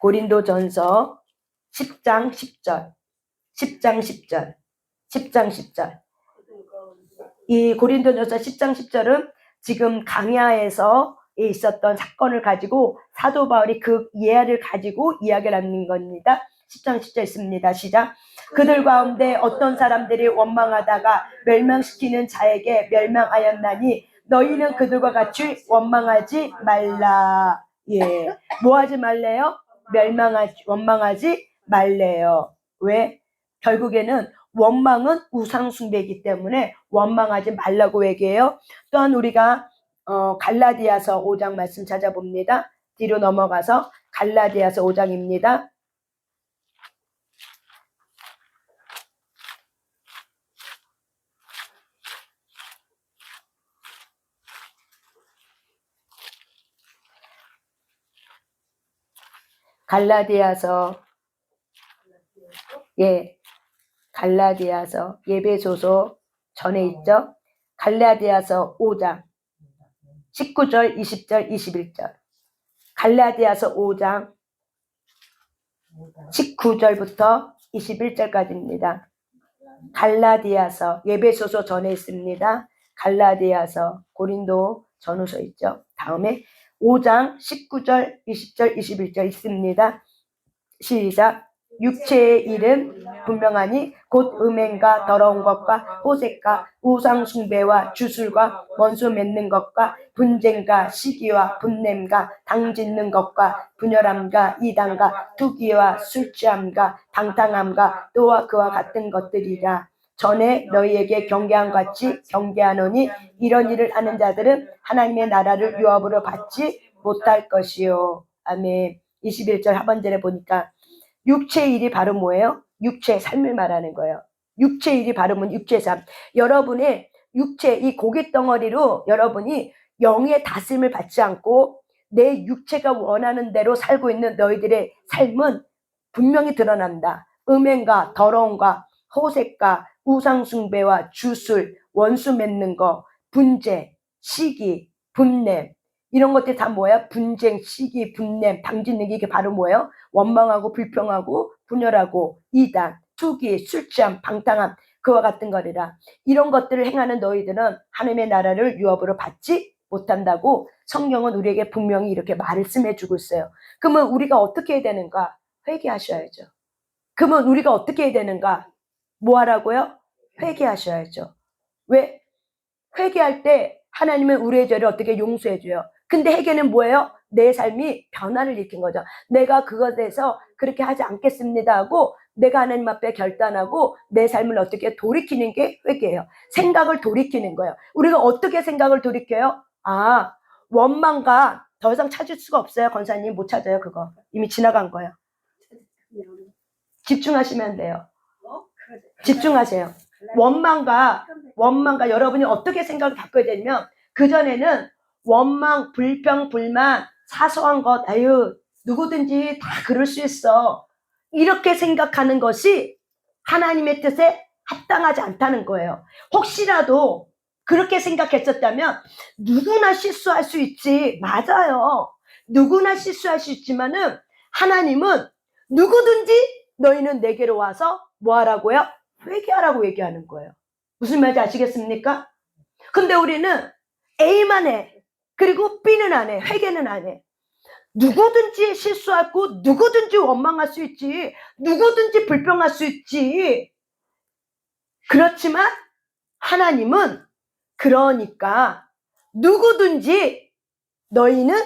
10장 10절 10장 10절 이 고린도전서 10장 10절은 지금 강야에서 있었던 사건을 가지고 사도 바울이 그 예화를 가지고 이야기를 하는 겁니다. 10장 10절 있습니다. 시작. 그들 가운데 어떤 사람들이 원망하다가 멸망시키는 자에게 멸망하였나니 너희는 그들과 같이 원망하지 말라. 예, 뭐 하지 말래요? 원망하지 말래요. 왜? 결국에는 원망은 우상숭배이기 때문에 원망하지 말라고 얘기해요. 또한 우리가 갈라디아서 5장 말씀 찾아봅니다. 뒤로 넘어가서 갈라디아서 5장입니다. 갈라디아서 예배소서 전에 있죠. 갈라디아서 5장 19절 20절 21절 갈라디아서 5장 19절부터 21절까지입니다. 갈라디아서 예배소서 전에 있습니다. 갈라디아서 고린도 전후서 있죠. 다음에 5장 19절 20절 21절 있습니다. 시작. 육체의 일은 분명하니 곧 음행과 더러운 것과 호색과 우상숭배와 주술과 원수 맺는 것과 분쟁과 시기와 분냄과 당짓는 것과 분열함과 이단과 투기와 술취함과 방탕함과 또한 그와 같은 것들이라. 전에 너희에게 경계함 같이 경계하노니 이런 일을 하는 자들은 하나님의 나라를 유업으로 받지 못할 것이요. 아멘. 21절 하반절에 보니까 육체의 일이 바로 뭐예요? 육체의 삶을 말하는 거예요. 육체의 일이 바로 뭐 육체의 삶. 여러분의 육체, 이 고깃 덩어리로 여러분이 영의 다스림을 받지 않고 내 육체가 원하는 대로 살고 있는 너희들의 삶은 분명히 드러난다. 음행과 더러움과 호색과 우상숭배와 주술, 원수 맺는 거, 분재, 시기, 분냄, 이런 것들이 다 뭐야? 분쟁, 시기, 분냄, 당짓는 게 이게 바로 뭐예요? 원망하고 불평하고 분열하고 이단, 투기, 술취함, 방탕함, 그와 같은 거리라. 이런 것들을 행하는 너희들은 하나님의 나라를 유업으로 받지 못한다고 성경은 우리에게 분명히 이렇게 말씀해주고 있어요. 그러면 우리가 어떻게 해야 되는가? 회개하셔야죠. 그러면 우리가 어떻게 해야 되는가? 뭐 하라고요? 회개하셔야죠. 왜? 회개할 때 하나님은 우리의 죄를 어떻게 용서해줘요. 근데 회개는 뭐예요? 내 삶이 변화를 일으킨 거죠. 내가 그것에 대해서 그렇게 하지 않겠습니다 하고 내가 하나님 앞에 결단하고 내 삶을 어떻게 돌이키는 게 회개예요. 생각을 돌이키는 거예요. 우리가 어떻게 생각을 돌이켜요? 원망과 더 이상 찾을 수가 없어요. 권사님 못 찾아요. 그거 이미 지나간 거예요. 집중하시면 돼요. 집중하세요. 원망과 여러분이 어떻게 생각을 바꿔야 되냐면 그전에는 원망, 불평, 불만, 사소한 것, 아유 누구든지 다 그럴 수 있어. 이렇게 생각하는 것이 하나님의 뜻에 합당하지 않다는 거예요. 혹시라도 그렇게 생각했었다면 누구나 실수할 수 있지. 맞아요. 누구나 실수할 수 있지만은 하나님은 누구든지 너희는 내게로 와서 뭐 하라고요? 회개하라고 얘기하는 거예요. 무슨 말인지 아시겠습니까? 근데 우리는 A만 해. 그리고 B는 안 해. 회개는 안 해. 누구든지 실수하고 누구든지 원망할 수 있지. 누구든지 불평할 수 있지. 그렇지만 하나님은 그러니까 누구든지 너희는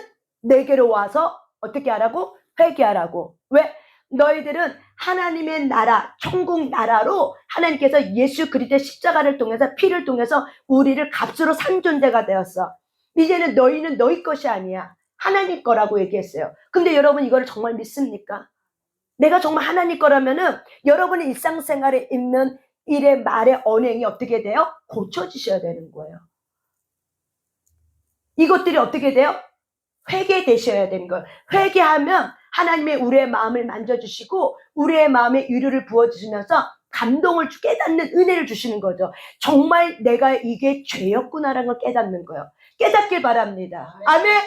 내게로 와서 어떻게 하라고? 회개하라고. 왜? 너희들은 하나님의 나라, 천국 나라로 하나님께서 예수 그리스도의 십자가를 통해서 피를 통해서 우리를 값으로 산 존재가 되었어. 이제는 너희는 너희 것이 아니야. 하나님 거라고 얘기했어요. 근데 여러분 이거를 정말 믿습니까? 내가 정말 하나님 거라면은 여러분의 일상생활에 있는 일의 말의 언행이 어떻게 돼요? 고쳐지셔야 되는 거예요. 이것들이 어떻게 돼요? 회개되셔야 되는 거예요. 회개하면 하나님의 우리의 마음을 만져주시고 우리의 마음에 위로를 부어주시면서 감동을 깨닫는 은혜를 주시는 거죠. 정말 내가 이게 죄였구나라는 걸 깨닫는 거예요. 깨닫길 바랍니다. 아멘.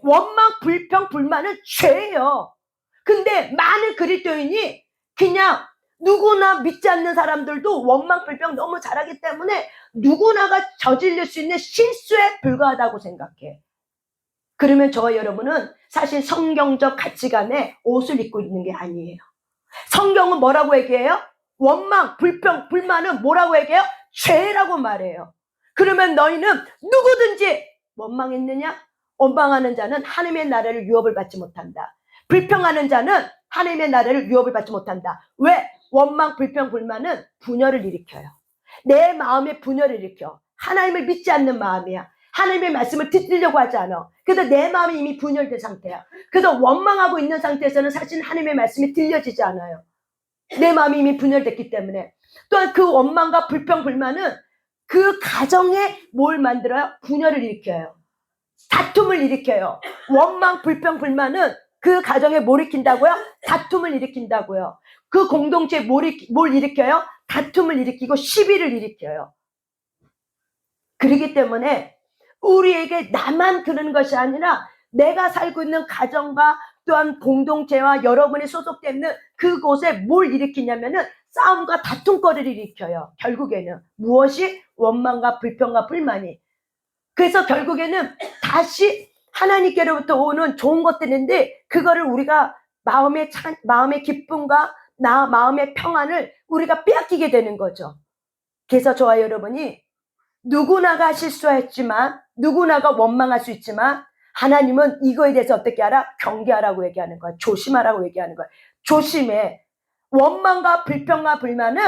원망, 불평, 불만은 죄예요. 근데 많은 그리스도인이 그냥 누구나 믿지 않는 사람들도 원망, 불평 너무 잘하기 때문에 누구나가 저질릴 수 있는 실수에 불과하다고 생각해. 그러면 저와 여러분은 사실 성경적 가치관에 옷을 입고 있는 게 아니에요. 성경은 뭐라고 얘기해요? 원망, 불평, 불만은 뭐라고 얘기해요? 죄라고 말해요. 그러면 너희는 누구든지 원망했느냐? 원망하는 자는 하나님의 나라를 유업을 받지 못한다. 불평하는 자는 하나님의 나라를 유업을 받지 못한다. 왜? 원망, 불평, 불만은 분열을 일으켜요. 내 마음에 분열을 일으켜. 하나님을 믿지 않는 마음이야. 하나님의 말씀을 듣으려고 하지 않아. 그래서 내 마음이 이미 분열된 상태야. 그래서 원망하고 있는 상태에서는 사실 하나님의 말씀이 들려지지 않아요. 내 마음이 이미 분열됐기 때문에. 또한 그 원망과 불평, 불만은 그 가정에 뭘 만들어요? 분열을 일으켜요. 다툼을 일으켜요. 원망, 불평, 불만은 그 가정에 뭘 일으킨다고요? 다툼을 일으킨다고요. 그 공동체에 뭘 일으켜요? 다툼을 일으키고 시비를 일으켜요. 그렇기 때문에 우리에게 나만 그러는 것이 아니라 내가 살고 있는 가정과 또한 공동체와 여러분이 소속되어 있는 그곳에 뭘 일으키냐면은 싸움과 다툼거리를 일으켜요. 결국에는 무엇이? 원망과 불평과 불만이. 그래서 결국에는 다시 하나님께로부터 오는 좋은 것들인데 그거를 우리가 마음의 기쁨과 마음의 평안을 우리가 빼앗기게 되는 거죠. 그래서 저와 여러분이 누구나가 실수했지만 누구나가 원망할 수 있지만 하나님은 이거에 대해서 어떻게 하라? 경계하라고 얘기하는 거야. 조심하라고 얘기하는 거야. 조심해. 원망과 불평과 불만은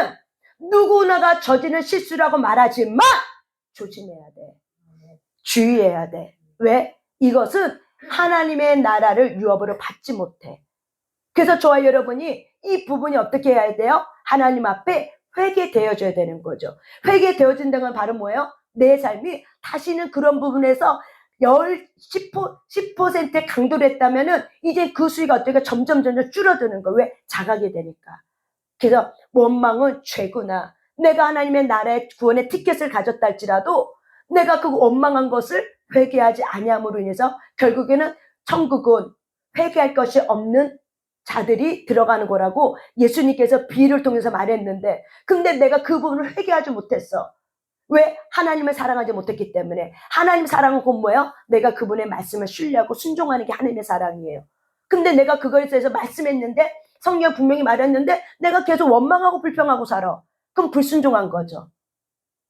누구나가 저지른 실수라고 말하지만 조심해야 돼. 주의해야 돼. 왜? 이것은 하나님의 나라를 유업으로 받지 못해. 그래서 저와 여러분이 이 부분이 어떻게 해야 돼요? 하나님 앞에 회개되어져야 되는 거죠. 회개되어진다는 건 바로 뭐예요? 내 삶이 다시는 그런 부분에서 10% 강도를 했다면은 이제 그 수위가 어떻게 점점 줄어드는 거예요. 왜? 자각이 되니까. 그래서 원망은 죄구나. 내가 하나님의 나라의 구원의 티켓을 가졌다 할지라도 내가 그 원망한 것을 회개하지 아니함으로 인해서 결국에는 천국은 회개할 것이 없는 자들이 들어가는 거라고 예수님께서 비유를 통해서 말했는데 근데 내가 그 부분을 회개하지 못했어. 왜? 하나님을 사랑하지 못했기 때문에. 하나님 사랑은 곧 뭐예요? 내가 그분의 말씀을 신뢰하고 순종하는 게 하나님의 사랑이에요. 근데 내가 그거에 대해서 말씀했는데 성경 분명히 말했는데 내가 계속 원망하고 불평하고 살아. 그럼 불순종한 거죠.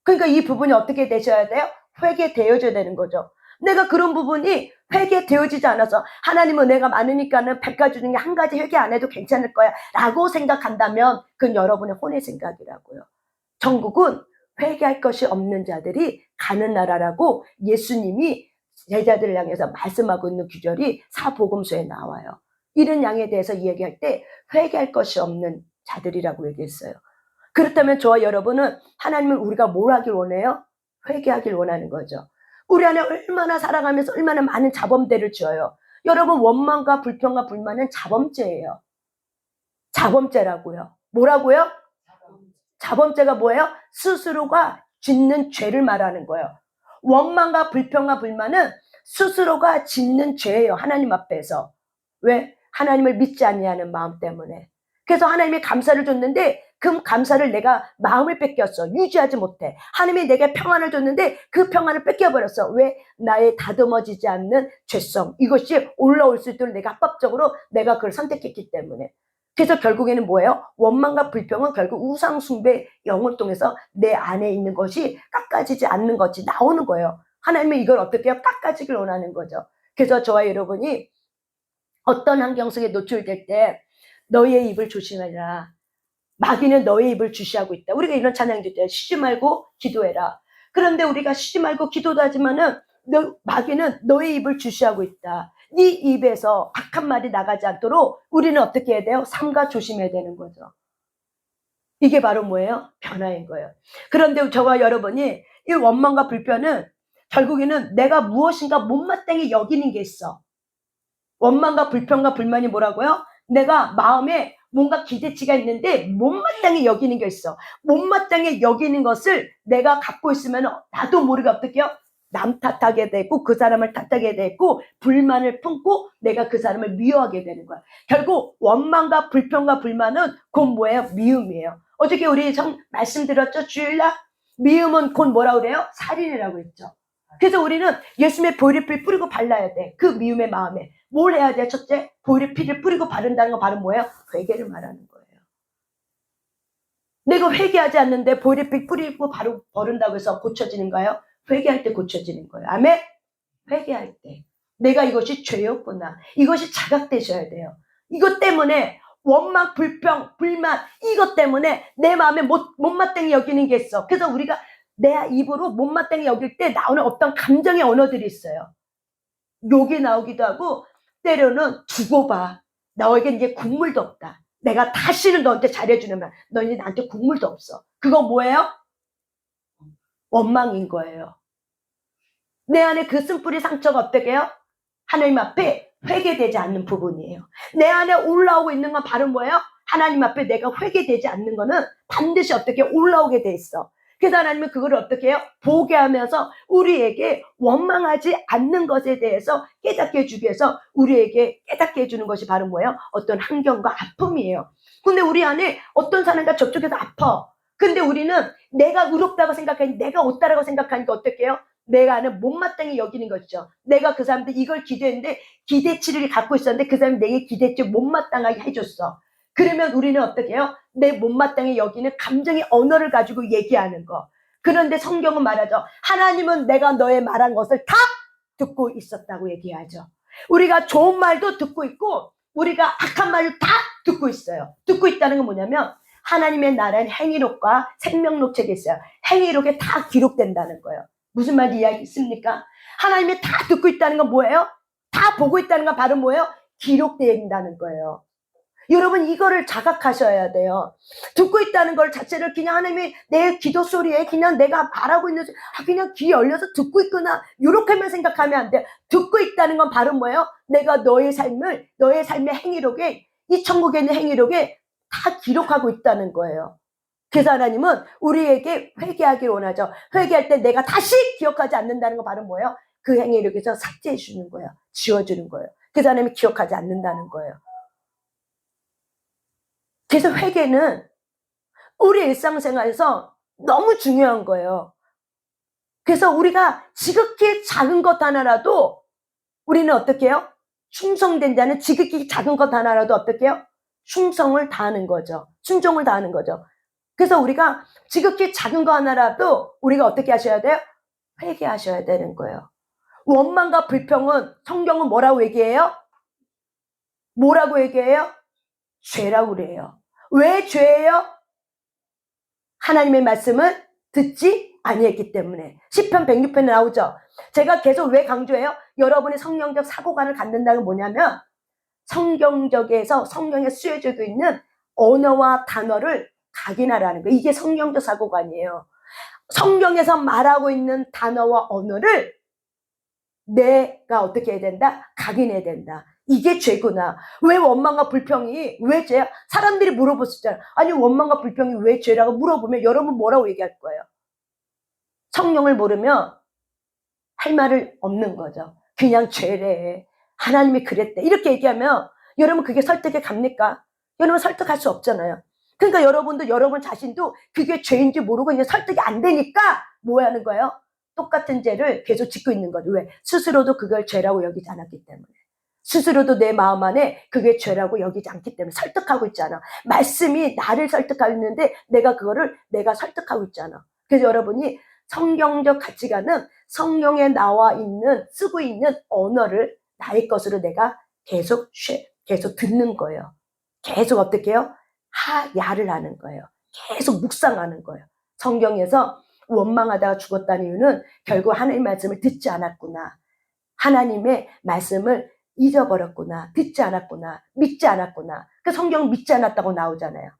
그러니까 이 부분이 어떻게 되셔야 돼요? 회개되어져야 되는 거죠. 내가 그런 부분이 회개되어지지 않아서 하나님은 은혜가 많으니까는 100가지 중에 한 가지 회개 안 해도 괜찮을 거야 라고 생각한다면 그건 여러분의 혼의 생각이라고요. 천국은 회개할 것이 없는 자들이 가는 나라라고 예수님이 제자들을 향해서 말씀하고 있는 구절이 사복음서에 나와요. 이런 양에 대해서 이야기할 때 회개할 것이 없는 자들이라고 얘기했어요. 그렇다면 저와 여러분은 하나님은 우리가 뭘 하길 원해요? 회개하길 원하는 거죠. 우리 안에 얼마나 살아가면서 얼마나 많은 자범죄를 지어요. 여러분, 원망과 불평과 불만은 자범죄예요. 자범죄라고요. 뭐라고요? 자범죄가 뭐예요? 스스로가 짓는 죄를 말하는 거예요. 원망과 불평과 불만은 스스로가 짓는 죄예요. 하나님 앞에서. 왜? 하나님을 믿지 아니하는 마음 때문에. 그래서 하나님이 감사를 줬는데 그 감사를 내가 마음을 뺏겼어. 유지하지 못해. 하나님이 내게 평안을 줬는데 그 평안을 뺏겨버렸어. 왜? 나의 다듬어지지 않는 죄성. 이것이 올라올 수 있도록 내가 합법적으로 내가 그걸 선택했기 때문에. 그래서 결국에는 뭐예요? 원망과 불평은 결국 우상숭배 영을 통해서 내 안에 있는 것이 깎아지지 않는 것이 나오는 거예요. 하나님은 이걸 어떻게 해요? 깎아지길 원하는 거죠. 그래서 저와 여러분이 어떤 환경 속에 노출될 때 너희의 입을 조심하라. 마귀는 너의 입을 주시하고 있다. 우리가 이런 찬양도 있대요. 쉬지 말고 기도해라. 그런데 우리가 쉬지 말고 기도도 하지만은 마귀는 너의 입을 주시하고 있다. 네 입에서 악한 말이 나가지 않도록 우리는 어떻게 해야 돼요? 삼가 조심해야 되는 거죠. 이게 바로 뭐예요? 변화인 거예요. 그런데 저와 여러분이 이 원망과 불편은 결국에는 내가 무엇인가 못마땅히 여기는 게 있어. 원망과 불평과 불만이 뭐라고요? 내가 마음에 뭔가 기대치가 있는데 못마땅히 여기는 게 있어. 못마땅히 여기는 것을 내가 갖고 있으면 나도 모르게 어떻게 해요? 남 탓하게 되고 그 사람을 탓하게 되고 불만을 품고 내가 그 사람을 미워하게 되는 거야. 결국 원망과 불평과 불만은 곧 뭐예요? 미움이에요. 어저께 우리 말씀드렸죠? 주일날 미움은 곧 뭐라 그래요? 살인이라고 했죠. 그래서 우리는 예수님의 보혈의 피를 뿌리고 발라야 돼. 그 미움의 마음에. 뭘 해야 돼? 첫째, 보혈의 피를 뿌리고 바른다는 거 바로 뭐예요? 회개를 말하는 거예요. 내가 회개하지 않는데 보혈의 피 뿌리고 바로 버른다고 해서 고쳐지는가요? 회개할 때 고쳐지는 거예요. 아멘? 회개할 때. 내가 이것이 죄였구나. 이것이 자각되셔야 돼요. 이것 때문에 원망, 불평, 불만 이것 때문에 내 마음에 못마땅히 여기는 게 있어. 그래서 우리가 내 입으로 못마땅히 여길 때 나오는 어떤 감정의 언어들이 있어요. 욕이 나오기도 하고 때로는 두고 봐. 너에게 이제 국물도 없다. 내가 다시는 너한테 잘해주면 너 이제 나한테 국물도 없어. 그거 뭐예요? 원망인 거예요. 내 안에 그 쓴뿌리 상처가 어떻게 해요? 하나님 앞에 회개되지 않는 부분이에요. 내 안에 올라오고 있는 건 바로 뭐예요? 하나님 앞에 내가 회개되지 않는 거는 반드시 어떻게 올라오게 돼 있어. 그래서 하나님은 그걸 어떻게 해요? 보게 하면서 우리에게 원망하지 않는 것에 대해서 깨닫게 해주기 위해서 우리에게 깨닫게 해주는 것이 바로 뭐예요? 어떤 환경과 아픔이에요. 근데 우리 안에 어떤 사람과 접촉해서 아파. 근데 우리는 내가 의롭다고 생각하니 내가 옳다라고 생각하니까 어떻게 해요? 내가 안에 못마땅히 여기는 것이죠. 내가 그 사람들 이걸 기대했는데 기대치를 갖고 있었는데 그 사람이 내게 기대치 못마땅하게 해줬어. 그러면 우리는 어떻게 해요? 내 못마땅히 여기는 감정의 언어를 가지고 얘기하는 거. 그런데 성경은 말하죠. 하나님은 내가 너의 말한 것을 다 듣고 있었다고 얘기하죠. 우리가 좋은 말도 듣고 있고 우리가 악한 말도 다 듣고 있어요. 듣고 있다는 건 뭐냐면 하나님의 나라는 행위록과 생명록책에 있어요. 행위록에 다 기록된다는 거예요. 무슨 말인지 이야기 있습니까? 하나님이 다 듣고 있다는 건 뭐예요? 다 보고 있다는 건 바로 뭐예요? 기록되어 있다는 거예요. 여러분 이거를 자각하셔야 돼요. 듣고 있다는 걸 자체를 그냥 하나님이 내 기도 소리에 그냥 내가 말하고 있는 그냥 귀 열려서 듣고 있구나 이렇게만 생각하면 안 돼요. 듣고 있다는 건 바로 뭐예요? 내가 너의 삶의 행위록에 이 천국에 있는 행위록에 다 기록하고 있다는 거예요. 그래서 하나님은 우리에게 회개하길 원하죠. 회개할 때 내가 다시 기억하지 않는다는 건 바로 뭐예요? 그 행위록에서 삭제해 주는 거예요. 지워주는 거예요. 그래서 하나님이 기억하지 않는다는 거예요. 그래서 회개는 우리 일상생활에서 너무 중요한 거예요. 그래서 우리가 지극히 작은 것 하나라도 우리는 어떻게 해요? 충성된 자는 지극히 작은 것 하나라도 어떻게 해요? 충성을 다하는 거죠. 순종을 다하는 거죠. 그래서 우리가 지극히 작은 거 하나라도 우리가 어떻게 하셔야 돼요? 회개하셔야 되는 거예요. 원망과 불평은 성경은 뭐라고 얘기해요? 뭐라고 얘기해요? 죄라고 그래요. 왜 죄예요? 하나님의 말씀을 듣지 아니했기 때문에. 시편 106편에 나오죠. 제가 계속 왜 강조해요? 여러분이 성경적 사고관을 갖는다는 게 뭐냐면 성경적에서 성경에 쓰여지고 있는 언어와 단어를 각인하라는 거예요. 이게 성경적 사고관이에요. 성경에서 말하고 있는 단어와 언어를 내가 어떻게 해야 된다? 각인해야 된다. 이게 죄구나. 왜 원망과 불평이 왜 죄야? 사람들이 물어보시잖아요. 아니 원망과 불평이 왜 죄라고 물어보면 여러분 뭐라고 얘기할 거예요? 성령을 모르면 할 말을 없는 거죠. 그냥 죄래. 하나님이 그랬대. 이렇게 얘기하면 여러분 그게 설득이 갑니까? 여러분 설득할 수 없잖아요. 그러니까 여러분도 여러분 자신도 그게 죄인지 모르고 이제 설득이 안 되니까 뭐 하는 거예요? 똑같은 죄를 계속 짓고 있는 거죠. 왜? 스스로도 그걸 죄라고 여기지 않았기 때문에. 스스로도 내 마음 안에 그게 죄라고 여기지 않기 때문에 설득하고 있잖아. 말씀이 나를 설득하고 있는데 내가 그거를 내가 설득하고 있잖아. 그래서 여러분이 성경적 가치관은 성경에 나와 있는 쓰고 있는 언어를 나의 것으로 내가 계속 듣는 거예요. 계속 어떻게 해요? 하야를 하는 거예요. 계속 묵상하는 거예요. 성경에서 원망하다가 죽었다는 이유는 결국 하나님의 말씀을 듣지 않았구나. 하나님의 말씀을 잊어버렸구나. 듣지 않았구나. 믿지 않았구나. 그 성경 믿지 않았다고 나오잖아요.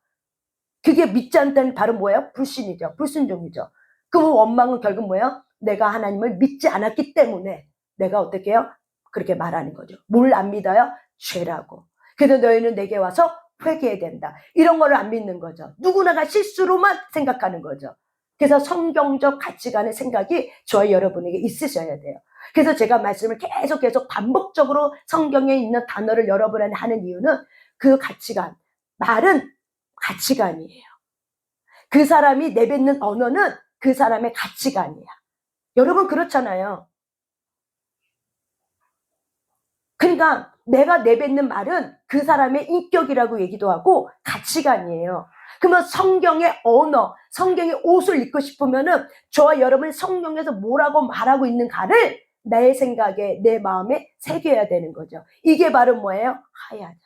그게 믿지 않다는 바로 뭐예요? 불신이죠. 불순종이죠. 그 원망은 결국 뭐예요? 내가 하나님을 믿지 않았기 때문에 내가 어떻게 해요? 그렇게 말하는 거죠. 뭘 안 믿어요? 죄라고. 그래서 너희는 내게 와서 회개해야 된다. 이런 거를 안 믿는 거죠. 누구나가 실수로만 생각하는 거죠. 그래서 성경적 가치관의 생각이 저희 여러분에게 있으셔야 돼요. 그래서 제가 말씀을 계속 반복적으로 성경에 있는 단어를 여러분한테 하는 이유는 그 가치관, 말은 가치관이에요. 그 사람이 내뱉는 언어는 그 사람의 가치관이야. 여러분 그렇잖아요. 그러니까 내가 내뱉는 말은 그 사람의 인격이라고 얘기도 하고 가치관이에요. 그러면 성경의 언어, 성경의 옷을 입고 싶으면은 저와 여러분이 성경에서 뭐라고 말하고 있는가를 내 생각에, 내 마음에 새겨야 되는 거죠. 이게 바로 뭐예요? 하야죠.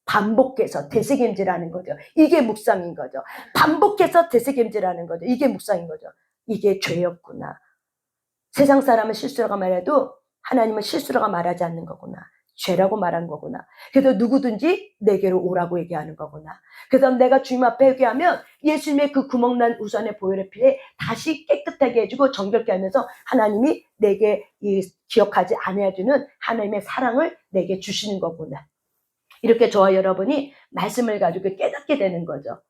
반복해서 되새김질하는 거죠. 이게 묵상인 거죠. 반복해서 되새김질하는 거죠. 이게 묵상인 거죠. 이게 죄였구나. 세상 사람은 실수라고 말해도 하나님은 실수라고 말하지 않는 거구나. 죄라고 말한 거구나. 그래서 누구든지 내게로 오라고 얘기하는 거구나. 그래서 내가 주님 앞에 회개하면 예수님의 그 구멍난 우산의 보혈의 피에 다시 깨끗하게 해주고 정결케 하면서 하나님이 내게 기억하지 않아주는 하나님의 사랑을 내게 주시는 거구나. 이렇게 저와 여러분이 말씀을 가지고 깨닫게 되는 거죠.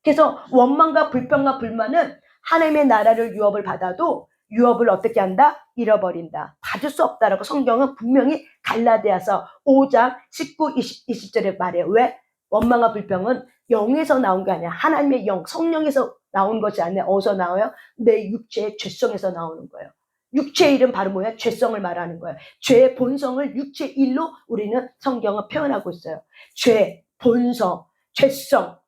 그래서 원망과 불평과 불만은 하나님의 나라를 유업을 받아도 유업을 어떻게 한다? 잃어버린다. 받을 수 없다라고 성경은 분명히 갈라디아서 5장 19, 20절에 말해요. 왜? 원망과 불평은 영에서 나온 게 아니야. 하나님의 영, 성령에서 나온 것이 아니라 어디서 나와요? 내 육체의 죄성에서 나오는 거예요. 육체의 일은 바로 뭐야? 죄성을 말하는 거예요. 죄의 본성을 육체의 일로 우리는 성경은 표현하고 있어요. 죄, 본성, 죄성,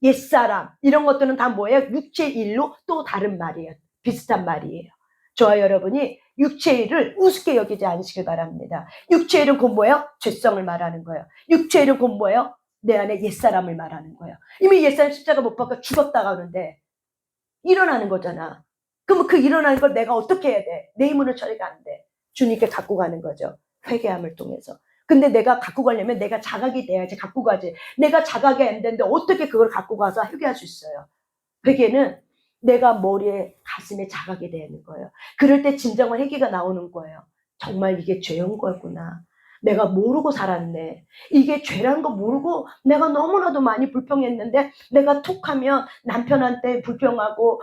옛사람 이런 것들은 다 뭐예요? 육체의 일로 또 다른 말이에요. 비슷한 말이에요. 저와 여러분이 육체의 일을 우습게 여기지 않으시길 바랍니다. 육체의 일은 곧 뭐예요? 죄성을 말하는 거예요. 육체의 일은 곧 뭐예요? 내 안에 옛사람을 말하는 거예요. 이미 옛사람 십자가 못 박아 죽었다가 하는데 일어나는 거잖아. 그럼 그 일어나는 걸 내가 어떻게 해야 돼? 내 힘으로 처리가 안 돼. 주님께 갖고 가는 거죠. 회개함을 통해서. 근데 내가 갖고 가려면 내가 자각이 돼야지 갖고 가지. 내가 자각이 안 되는데 어떻게 그걸 갖고 가서 회개할 수 있어요? 회개는 내가 머리에 가슴에 자각이 되는 거예요. 그럴 때 진정한 회개가 나오는 거예요. 정말 이게 죄인 거구나. 내가 모르고 살았네. 이게 죄라는 거 모르고 내가 너무나도 많이 불평했는데 내가 톡하면 남편한테 불평하고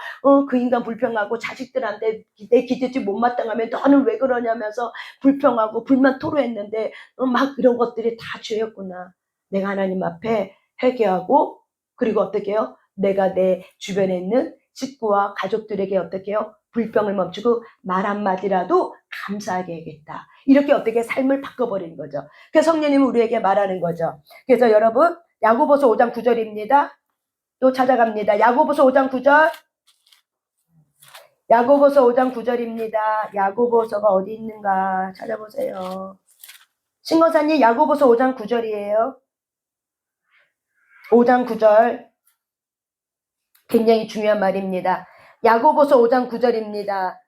그 인간 불평하고 자식들한테 내 기대치 못마땅하면 너는 왜 그러냐면서 불평하고 불만 토로했는데 막 이런 것들이 다 죄였구나. 내가 하나님 앞에 회개하고 그리고 어떻게 해요? 내가 내 주변에 있는 식구와 가족들에게 어떻게 해요? 불평을 멈추고 말 한마디라도 감사하게 해야겠다. 이렇게 어떻게 삶을 바꿔버리는 거죠. 그래서 성령님은 우리에게 말하는 거죠. 그래서 여러분 야고보서 5장 9절입니다. 또 찾아갑니다. 야고보서 5장 9절. 야고보서 5장 9절입니다. 야고보서가 어디 있는가 찾아보세요. 신거사님, 야고보서 5장 9절이에요. 5장 9절. 굉장히 중요한 말입니다. 야고보서 5장 9절입니다.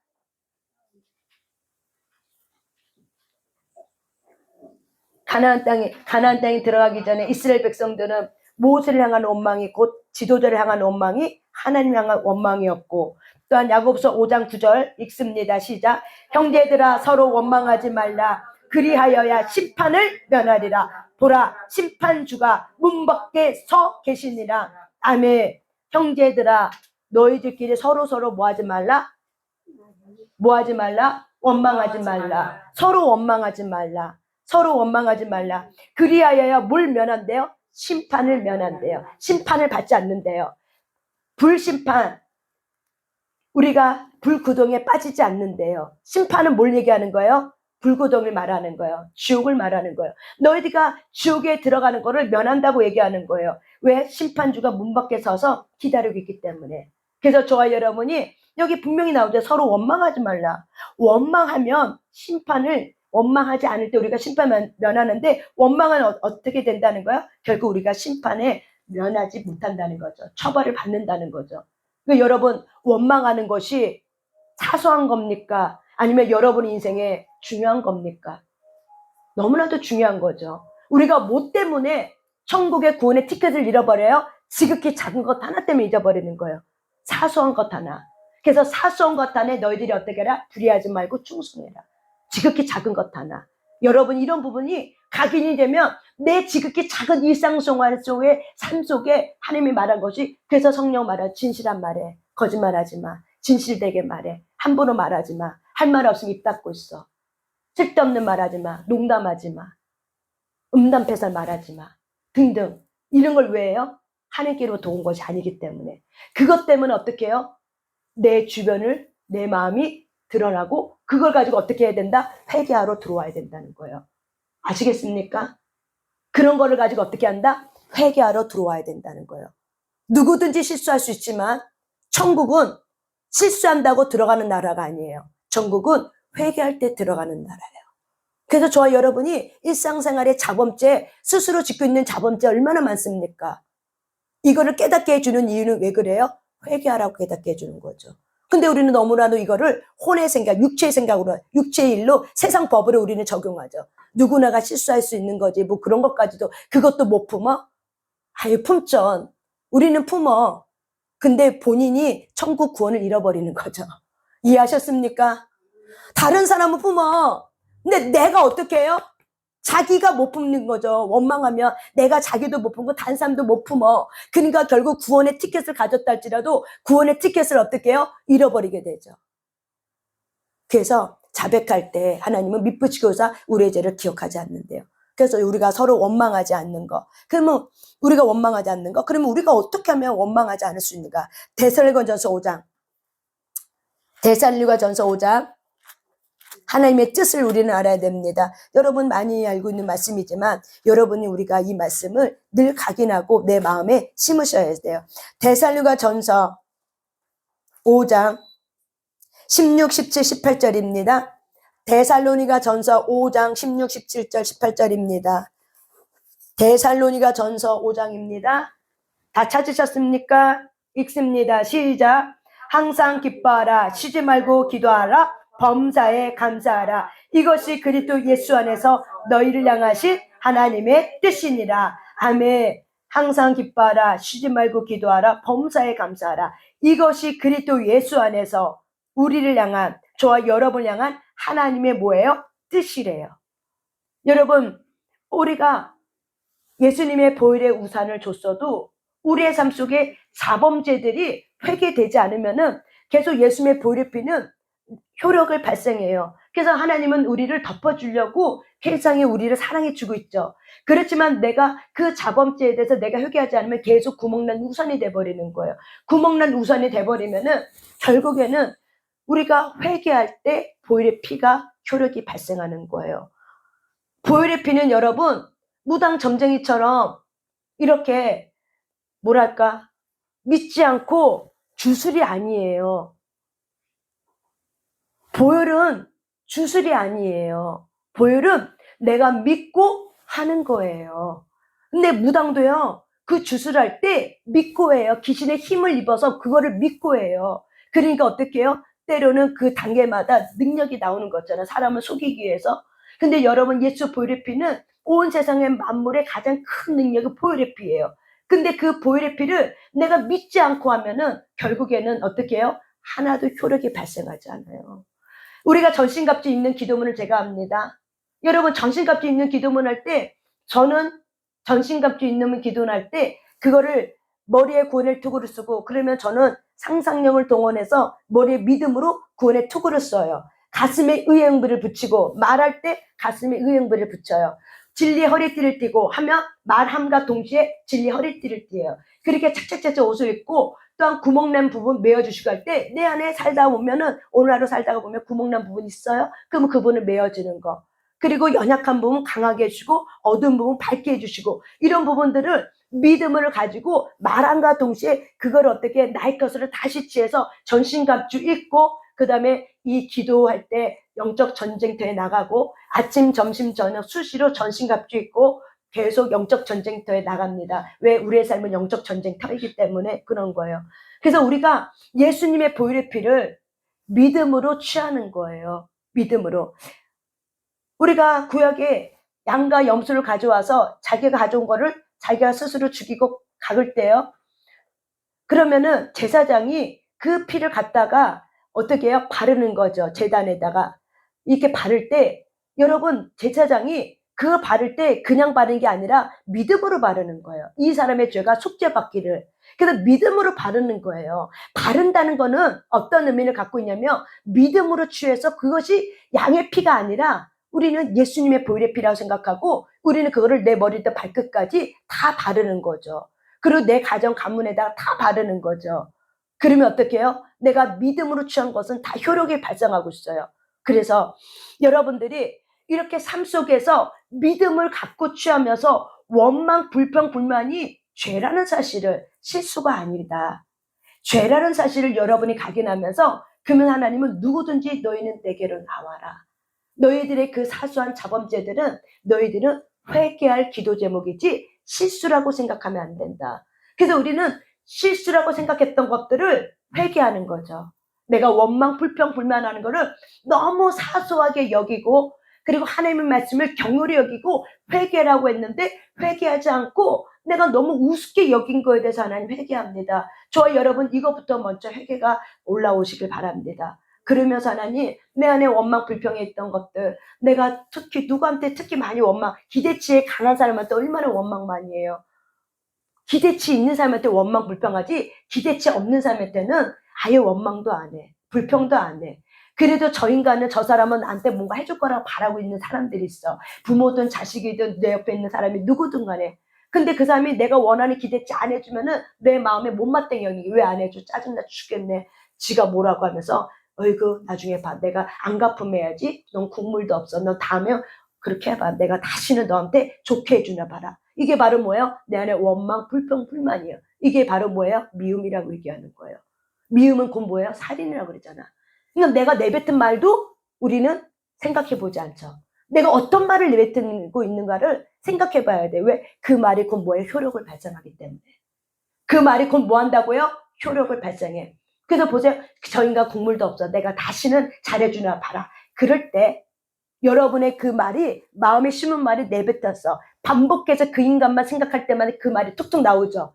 가나안 땅에 들어가기 전에 이스라엘 백성들은 모세를 향한 원망이, 곧 지도자를 향한 원망이 하나님 향한 원망이었고, 또한 야고보서 5장 9절 읽습니다. 시작. 형제들아 서로 원망하지 말라. 그리하여야 심판을 면하리라. 보라, 심판주가 문 밖에 서 계시니라. 아멘. 형제들아, 너희들끼리 서로 뭐하지 말라? 뭐하지 말라? 원망하지 말라. 서로 원망하지 말라. 서로 원망하지 말라. 그리하여야 뭘 면한대요? 심판을 면한대요. 심판을 받지 않는데요. 불심판, 우리가 불구덩이에 빠지지 않는데요. 심판은 뭘 얘기하는 거예요? 불구덩이를 말하는 거예요. 지옥을 말하는 거예요. 너희가 지옥에 들어가는 거를 면한다고 얘기하는 거예요. 왜? 심판주가 문 밖에 서서 기다리고 있기 때문에. 그래서 저와 여러분이 여기 분명히 나오죠. 서로 원망하지 말라. 원망하면 심판을, 원망하지 않을 때 우리가 심판 면하는데, 원망은 어떻게 된다는 거야? 결국 우리가 심판에 면하지 못한다는 거죠. 처벌을 받는다는 거죠. 그러니까 여러분, 원망하는 것이 사소한 겁니까? 아니면 여러분 인생에 중요한 겁니까? 너무나도 중요한 거죠. 우리가 뭐 때문에 천국의 구원의 티켓을 잃어버려요? 지극히 작은 것 하나 때문에 잊어버리는 거예요. 사소한 것 하나. 그래서 사소한 것 하나에 너희들이 어떻게 해라? 불의하지 말고 충성해라. 지극히 작은 것 하나. 여러분, 이런 부분이 각인이 되면 내 지극히 작은 일상생활 속의 삶 속에 하나님이 말한 것이, 그래서 성령 말하, 진실한 말해. 거짓말하지 마. 진실되게 말해. 함부로 말하지 마. 할 말 없으면 입 닫고 있어. 쓸데없는 말하지 마. 농담하지 마. 음담패설 말하지 마. 등등. 이런 걸 왜 해요? 하나님께로부터 온 것이 아니기 때문에. 그것 때문에 어떻게 해요? 내 주변을, 내 마음이 드러나고, 그걸 가지고 어떻게 해야 된다? 회개하러 들어와야 된다는 거예요. 아시겠습니까? 그런 거를 가지고 어떻게 한다? 회개하러 들어와야 된다는 거예요. 누구든지 실수할 수 있지만 천국은 실수한다고 들어가는 나라가 아니에요. 천국은 회개할 때 들어가는 나라예요. 그래서 저와 여러분이 일상생활의 자범죄, 스스로 짓고 있는 자범죄 얼마나 많습니까? 이거를 깨닫게 해주는 이유는 왜 그래요? 회개하라고 깨닫게 해주는 거죠. 근데 우리는 너무나도 이거를 혼의 생각, 육체의 생각으로, 육체의 일로, 세상 법으로 우리는 적용하죠. 누구나가 실수할 수 있는 거지, 뭐 그런 것까지도, 그것도 못 품어? 아유, 품전. 우리는 품어. 근데 본인이 천국 구원을 잃어버리는 거죠. 이해하셨습니까? 다른 사람은 품어. 근데 내가 어떻게 해요? 자기가 못 품는 거죠. 원망하면 내가 자기도 못 품고 다른 사람도 못 품어. 그러니까 결국 구원의 티켓을 가졌다 할지라도 구원의 티켓을 어떻게 해요? 잃어버리게 되죠. 그래서 자백할 때 하나님은 미쁘시고사 우리의 죄를 기억하지 않는데요. 그래서 우리가 서로 원망하지 않는 거. 그러면 우리가 원망하지 않는 거. 그러면 우리가 어떻게 하면 원망하지 않을 수 있는가? 데살로니가전서 5장. 데살로니가전서 5장. 하나님의 뜻을 우리는 알아야 됩니다. 여러분 많이 알고 있는 말씀이지만 여러분이 우리가 이 말씀을 늘 각인하고 내 마음에 심으셔야 돼요. 데살로니가전서 5장 16, 17, 18절입니다. 데살로니가전서 5장 16, 17절, 18절입니다. 데살로니가전서 5장입니다. 다 찾으셨습니까? 읽습니다. 시작. 항상 기뻐하라. 쉬지 말고 기도하라. 범사에 감사하라. 이것이 그리스도 예수 안에서 너희를 향하신 하나님의 뜻이니라. 아멘. 항상 기뻐하라. 쉬지 말고 기도하라. 범사에 감사하라. 이것이 그리스도 예수 안에서 우리를 향한, 저와 여러분을 향한 하나님의 뭐예요? 뜻이래요. 여러분, 우리가 예수님의 보혈의 우산을 줬어도 우리의 삶 속에 자범죄들이 회개되지 않으면은 계속 예수님의 보혈의 피는 효력을 발생해요. 그래서 하나님은 우리를 덮어주려고 세상에 우리를 사랑해주고 있죠. 그렇지만 내가 그 자범죄에 대해서 내가 회개하지 않으면 계속 구멍난 우산이 돼버리는 거예요. 구멍난 우산이 돼버리면은 결국에는 우리가 회개할 때 보혈의 피가 효력이 발생하는 거예요. 보혈의 피는 여러분 무당 점쟁이처럼 이렇게 뭐랄까 믿지 않고 주술이 아니에요. 보혈은 주술이 아니에요. 보혈은 내가 믿고 하는 거예요. 근데 무당도요, 그 주술할 때 믿고 해요. 귀신의 힘을 입어서 그거를 믿고 해요. 그러니까 어떻게 해요? 때로는 그 단계마다 능력이 나오는 거잖아요. 사람을 속이기 위해서. 근데 여러분, 예수 보혈의 피는 온 세상의 만물의 가장 큰 능력이 보혈의 피예요. 근데 그 보혈의 피를 내가 믿지 않고 하면은 결국에는 어떻게 해요? 하나도 효력이 발생하지 않아요. 우리가 전신갑주 입는 기도문을 제가 합니다. 여러분, 전신갑주 입는 기도문 할 때, 저는 전신갑주 입는 기도문 할 때 그거를 머리에 구원의 투구를 쓰고, 그러면 저는 상상력을 동원해서 머리에 믿음으로 구원의 투구를 써요. 가슴에 의행부를 붙이고, 말할 때 가슴에 의행부를 붙여요. 진리 허리띠를 띠고 하면 말함과 동시에 진리 허리띠를 띠어요. 그렇게 착착착착 옷을 입고, 또한 구멍난 부분 메어주시고 할 때 내 안에 살다 보면은 오늘 하루 살다가 보면 구멍난 부분 있어요? 그러면 그분을 메어주는 거. 그리고 연약한 부분 강하게 해주시고 어두운 부분 밝게 해주시고, 이런 부분들을 믿음을 가지고 말함과 동시에 그걸 어떻게 나의 것으로 다시 취해서 전신갑주 입고, 그 다음에 이 기도할 때 영적 전쟁터에 나가고, 아침 점심 저녁 수시로 전신갑주 입고 계속 영적 전쟁터에 나갑니다. 왜? 우리의 삶은 영적 전쟁터이기 때문에 그런 거예요. 그래서 우리가 예수님의 보혈의 피를 믿음으로 취하는 거예요. 믿음으로. 우리가 구약에 양과 염소를 가져와서 자기가 가져온 거를 자기가 스스로 죽이고 가글 때요, 그러면은 제사장이 그 피를 갖다가 어떻게 해요? 바르는 거죠. 제단에다가 이렇게 바를 때, 여러분, 제사장이 그 바를 때 그냥 바르는 게 아니라 믿음으로 바르는 거예요. 이 사람의 죄가 속죄받기를. 그래서 믿음으로 바르는 거예요. 바른다는 거는 어떤 의미를 갖고 있냐면, 믿음으로 취해서 그것이 양의 피가 아니라 우리는 예수님의 보혈의 피라고 생각하고, 우리는 그거를 내 머리부터 발끝까지 다 바르는 거죠. 그리고 내 가정 가문에다가 다 바르는 거죠. 그러면 어떻게 해요? 내가 믿음으로 취한 것은 다 효력이 발생하고 있어요. 그래서 여러분들이 이렇게 삶 속에서 믿음을 갖고 취하면서 원망, 불평, 불만이 죄라는 사실을, 실수가 아니다, 죄라는 사실을 여러분이 각인하면서, 그러면 하나님은 누구든지 너희는 내게로 나와라. 너희들의 그 사소한 자범죄들은 너희들은 회개할 기도 제목이지 실수라고 생각하면 안 된다. 그래서 우리는 실수라고 생각했던 것들을 회개하는 거죠. 내가 원망, 불평, 불만하는 거를 너무 사소하게 여기고, 그리고 하나님의 말씀을 경홀히 여기고 회개라고 했는데, 회개하지 않고 내가 너무 우습게 여긴 거에 대해서 하나님 회개합니다. 저와 여러분, 이것부터 먼저 회개가 올라오시길 바랍니다. 그러면서 하나님, 내 안에 원망, 불평에 있던 것들, 내가 특히 누구한테 특히 많이 원망, 기대치에 강한 사람한테 얼마나 원망 많이 해요. 기대치 있는 사람한테 원망, 불평하지, 기대치 없는 사람한테는 아예 원망도 안 해. 불평도 안 해. 그래도 저 인간은, 저 사람은 나한테 뭔가 해줄 거라고 바라고 있는 사람들이 있어. 부모든 자식이든 내 옆에 있는 사람이 누구든 간에. 근데 그 사람이 내가 원하는 기대치 안 해주면은 내 마음에 못마땅히 여기기, 왜 안 해줘? 짜증나 죽겠네. 지가 뭐라고 하면서, 어이구, 나중에 봐. 내가 안 갚으면야지. 넌 국물도 없어. 너 다음에 그렇게 해봐. 내가 다시는 너한테 좋게 해주나 봐라. 이게 바로 뭐예요? 내 안에 원망, 불평, 불만이에요. 이게 바로 뭐예요? 미움이라고 얘기하는 거예요. 미움은 곧 뭐예요? 살인이라고 그러잖아. 그러니까 내가 내뱉은 말도 우리는 생각해 보지 않죠. 내가 어떤 말을 내뱉고 있는가를 생각해 봐야 돼. 왜? 그 말이 곧 뭐예요? 효력을 발생하기 때문에. 그 말이 곧 뭐 한다고요? 효력을 발생해. 그래서 보세요. 저 인간 국물도 없어. 내가 다시는 잘해주나 봐라. 그럴 때 여러분의 그 말이, 마음에 심은 말이 내뱉었어. 반복해서 그 인간만 생각할 때마다 그 말이 툭툭 나오죠.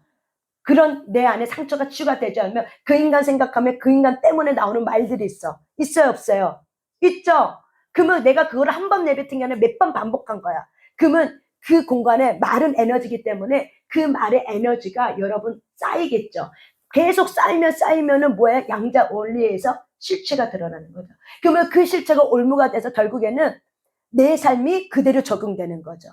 그런 내 안에 상처가 치유가 되지 않으면 그 인간 생각하면 그 인간 때문에 나오는 말들이 있어. 있어요, 없어요? 있죠? 그러면 내가 그걸 한 번 내뱉은 게 아니라 몇 번 반복한 거야. 그러면 그 공간에 말은 에너지이기 때문에 그 말의 에너지가 여러분 쌓이겠죠. 계속 쌓이면은 뭐야? 양자 원리에서 실체가 드러나는 거죠. 그러면 그 실체가 올무가 돼서 결국에는 내 삶이 그대로 적용되는 거죠.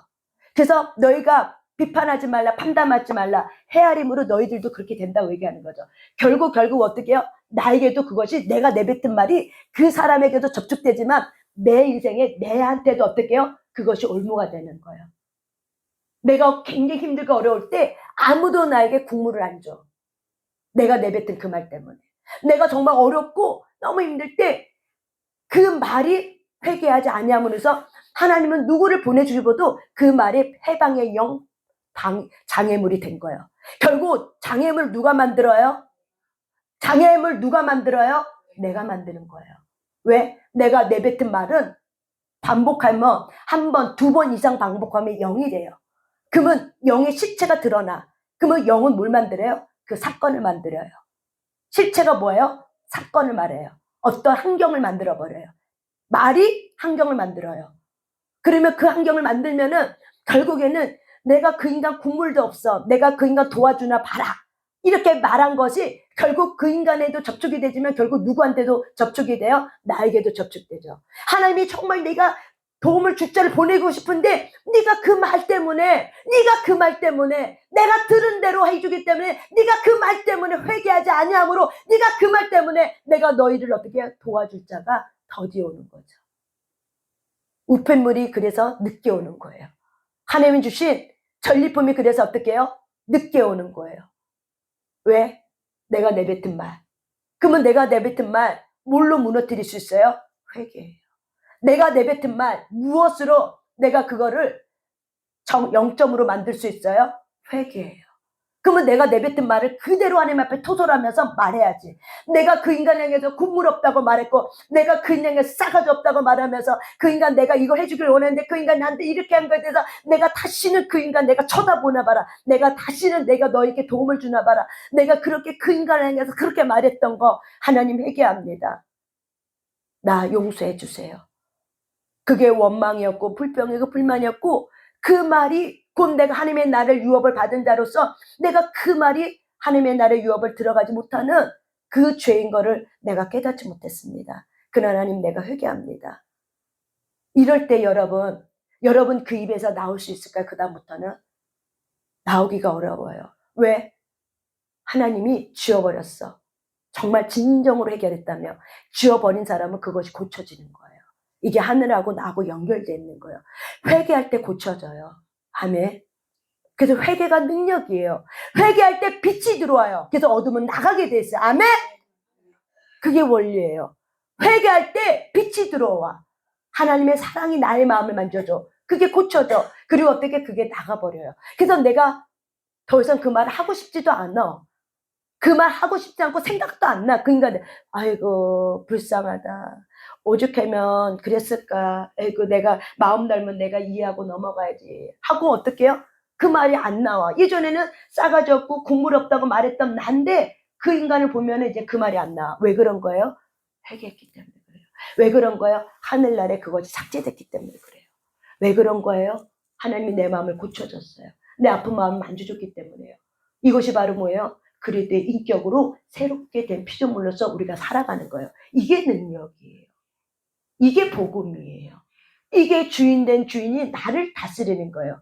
그래서 너희가 비판하지 말라, 판단하지 말라, 헤아림으로 너희들도 그렇게 된다고 얘기하는 거죠. 결국 어떻게 해요? 나에게도 그것이, 내가 내뱉은 말이 그 사람에게도 접촉되지만 내 인생에 내한테도 어떻게 해요? 그것이 올무가 되는 거예요. 내가 굉장히 힘들고 어려울 때 아무도 나에게 국물을 안 줘. 내가 내뱉은 그 말 때문에. 내가 정말 어렵고 너무 힘들 때 그 말이 회개하지 아니함으로써 하나님은 누구를 보내주고도 그 말이 해방의 영, 장애물이 된 거예요. 결국 장애물 누가 만들어요? 장애물 누가 만들어요? 내가 만드는 거예요. 왜? 내가 내뱉은 말은 반복하면 한 번, 두 번 이상 반복하면 영이 돼요. 그러면 영의 실체가 드러나. 그러면 영은 뭘 만들어요? 그 사건을 만들어요. 실체가 뭐예요? 사건을 말해요. 어떤 환경을 만들어버려요. 말이 환경을 만들어요. 그러면 그 환경을 만들면은 결국에는 내가 그 인간 국물도 없어. 내가 그 인간 도와주나 봐라. 이렇게 말한 것이 결국 그 인간에도 접촉이 되지만 결국 누구한테도 접촉이 돼요? 나에게도 접촉되죠. 하나님이 정말 내가 도움을 줄 자를 보내고 싶은데 네가 그 말 때문에 내가 들은 대로 해주기 때문에 네가 그 말 때문에 회개하지 아니함으로 네가 그 말 때문에 내가 너희를 어떻게 도와줄 자가 더디 오는 거죠. 우편물이 그래서 늦게 오는 거예요. 하나님이 주신 전리품이 그래서 어떻게 해요? 늦게 오는 거예요. 왜? 내가 내뱉은 말. 그러면 내가 내뱉은 말 뭘로 무너뜨릴 수 있어요? 회개예요. 내가 내뱉은 말 무엇으로 내가 그거를 0점으로 만들 수 있어요? 회개예요. 그러면 내가 내뱉은 말을 그대로 하나님 앞에 토설하면서 말해야지. 내가 그 인간에 대해서 국물 없다고 말했고 내가 그 인간에 싸가지 없다고 말하면서 그 인간 내가 이걸 해주길 원했는데 그 인간 나한테 이렇게 한 거에 대해서 내가 다시는 그 인간 내가 쳐다보나 봐라. 내가 다시는 내가 너에게 도움을 주나 봐라. 내가 그렇게 그 인간에 대해서 그렇게 말했던 거 하나님 회개합니다. 나 용서해 주세요. 그게 원망이었고 불평이고 불만이었고 그 말이 곧 내가 하나님의 나를 유업을 받은 자로서 내가 그 말이 하나님의 나를 유업을 들어가지 못하는 그 죄인 거를 내가 깨닫지 못했습니다. 그러나 하나님 내가 회개합니다. 이럴 때 여러분 그 입에서 나올 수 있을까요? 그 다음부터는 나오기가 어려워요. 왜? 하나님이 지워버렸어. 정말 진정으로 해결했다며 지워버린 사람은 그것이 고쳐지는 거예요. 이게 하늘하고 나하고 연결되어 있는 거예요. 회개할 때 고쳐져요. 아멘. 그래서 회개가 능력이에요. 회개할 때 빛이 들어와요. 그래서 어둠은 나가게 돼 있어요. 아멘. 그게 원리예요. 회개할 때 빛이 들어와. 하나님의 사랑이 나의 마음을 만져줘. 그게 고쳐져. 그리고 어떻게 그게 나가버려요. 그래서 내가 더 이상 그 말을 하고 싶지도 않아. 그 말 하고 싶지 않고 생각도 안 나. 그 인간들 아이고 불쌍하다. 오죽하면 그랬을까. 아이고 내가 마음 넓으면 내가 이해하고 넘어가야지. 하고 어떻게 해요? 그 말이 안 나와. 예전에는 싸가지 없고 국물 없다고 말했던 난데 그 인간을 보면 이제 그 말이 안 나와. 왜 그런 거예요? 회개했기 때문에 그래요. 왜 그런 거예요? 하늘나라에 그것이 삭제됐기 때문에 그래요. 왜 그런 거예요? 하나님이 내 마음을 고쳐줬어요. 내 아픈 마음을 만져줬기 때문에요. 이것이 바로 뭐예요? 그리스도의 인격으로 새롭게 된 피조물로서 우리가 살아가는 거예요. 이게 능력이에요. 이게 복음이에요. 이게 주인된 주인이 나를 다스리는 거예요.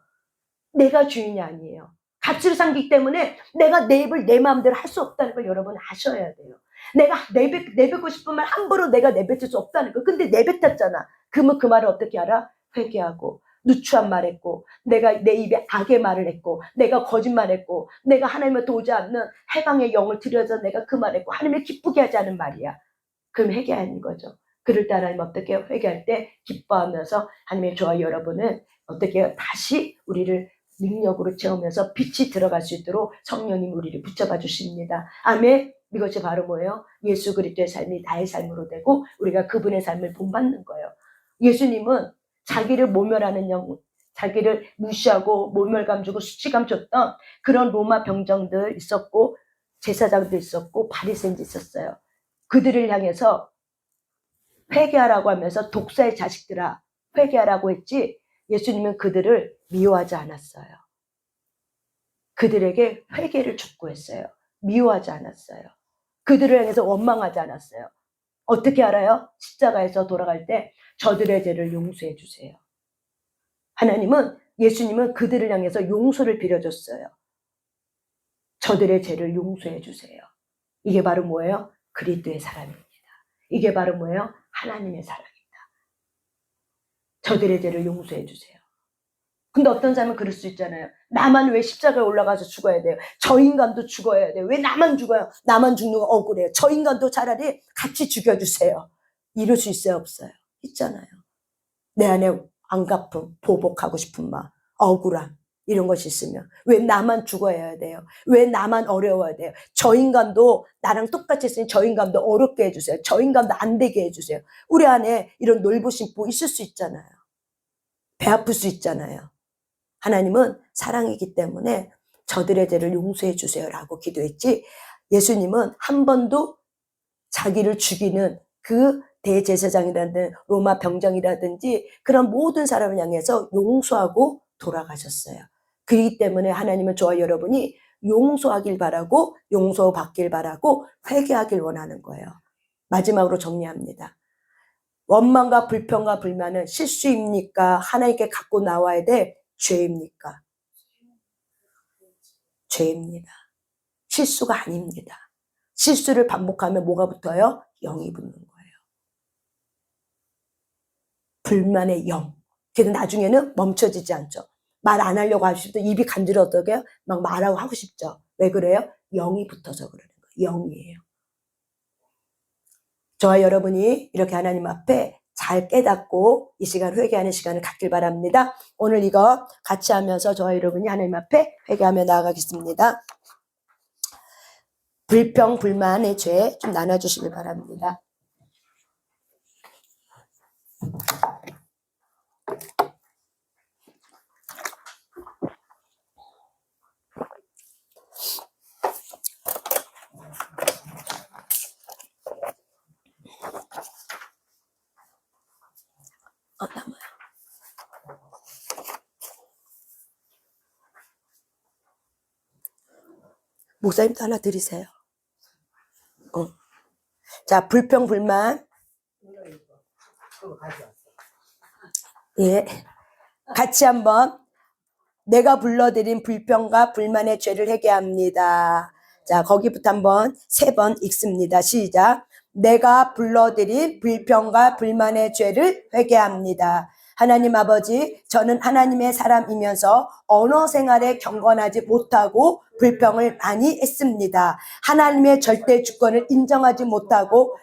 내가 주인이 아니에요. 가치를 삼기 때문에 내가 내 입을 내 마음대로 할 수 없다는 걸 여러분 아셔야 돼요. 내가 내뱉고 싶은 말 함부로 내가 내뱉을 수 없다는 거. 근데 내뱉었잖아. 그러면 그 말을 어떻게 알아? 회개하고 누추한 말했고 내가 내 입에 악의 말을 했고 내가 거짓말했고 내가 하나님을 도우지 않는 해방의 영을 들여서 내가 그 말했고 하나님을 기쁘게 하지 않은 말이야. 그럼 회개하는 거죠. 그럴 때 하나님 어떻게 회개할 때 기뻐하면서 하나님의 저와 여러분은 어떻게 다시 우리를 능력으로 채우면서 빛이 들어갈 수 있도록 성령님 우리를 붙잡아 주십니다. 아멘. 이것이 바로 뭐예요? 예수 그리스도의 삶이 나의 삶으로 되고 우리가 그분의 삶을 본받는 거예요. 예수님은 자기를 모멸하는 영, 자기를 무시하고 모멸감 주고 수치감 줬던 그런 로마 병정들 있었고 제사장도 있었고 바리새인도 있었어요. 그들을 향해서 회개하라고 하면서 독사의 자식들아 회개하라고 했지 예수님은 그들을 미워하지 않았어요. 그들에게 회개를 촉구했어요. 미워하지 않았어요. 그들을 향해서 원망하지 않았어요. 어떻게 알아요? 십자가에서 돌아갈 때 저들의 죄를 용서해 주세요. 하나님은 예수님은 그들을 향해서 용서를 빌어줬어요. 저들의 죄를 용서해 주세요. 이게 바로 뭐예요? 그리스도의 사랑입니다. 이게 바로 뭐예요? 하나님의 사랑입니다. 저들의 죄를 용서해 주세요. 근데 어떤 사람은 그럴 수 있잖아요. 나만 왜 십자가에 올라가서 죽어야 돼요? 저 인간도 죽어야 돼요. 왜 나만 죽어요? 나만 죽는 거 억울해요. 저 인간도 차라리 같이 죽여주세요. 이룰 수 있어요, 없어요? 있잖아요. 내 안에 안갚음, 보복하고 싶은 마음, 억울함, 이런 것이 있으면 왜 나만 죽어야 돼요? 왜 나만 어려워야 돼요? 저 인간도 나랑 똑같이 있으니 저 인간도 어렵게 해주세요. 저 인간도 안 되게 해주세요. 우리 안에 이런 놀부심보 있을 수 있잖아요. 배 아플 수 있잖아요. 하나님은 사랑이기 때문에 저들의 죄를 용서해 주세요라고 기도했지, 예수님은 한 번도 자기를 죽이는 그 대제사장이라든 로마 병정이라든지 그런 모든 사람을 향해서 용서하고 돌아가셨어요. 그렇기 때문에 하나님은 저와 여러분이 용서하길 바라고 용서받길 바라고 회개하길 원하는 거예요. 마지막으로 정리합니다. 원망과 불평과 불만은 실수입니까? 하나님께 갖고 나와야 돼? 죄입니까? 죄입니다. 실수가 아닙니다. 실수를 반복하면 뭐가 붙어요? 영이 붙는 거예요. 불만의 영. 그래서 나중에는 멈춰지지 않죠. 말 안 하려고 하시도 입이 간지러워요. 막 말하고 하고 싶죠. 왜 그래요? 영이 붙어서 그러는 거예요. 영이에요. 저와 여러분이 이렇게 하나님 앞에 잘 깨닫고 이 시간 회개하는 시간을 갖길 바랍니다. 오늘 이거 같이 하면서 저와 여러분이 하나님 앞에 회개하며 나아가겠습니다. 불평, 불만의 죄 좀 나눠주시길 바랍니다. 남아요. 목사님도 하나 드리세요. 자, 불평, 불만. 예. 같이 한번 내가 불러드린 불평과 불만의 죄를 회개합니다. 자, 거기부터 한번 3번 읽습니다. 시작. 내가 불러드린 불평과 불만의 죄를 회개합니다. 하나님 아버지, 저는 하나님의 사람이면서 언어 생활에 경건하지 못하고 불평을 많이 했습니다. 하나님의 절대 주권을 인정하지 못하고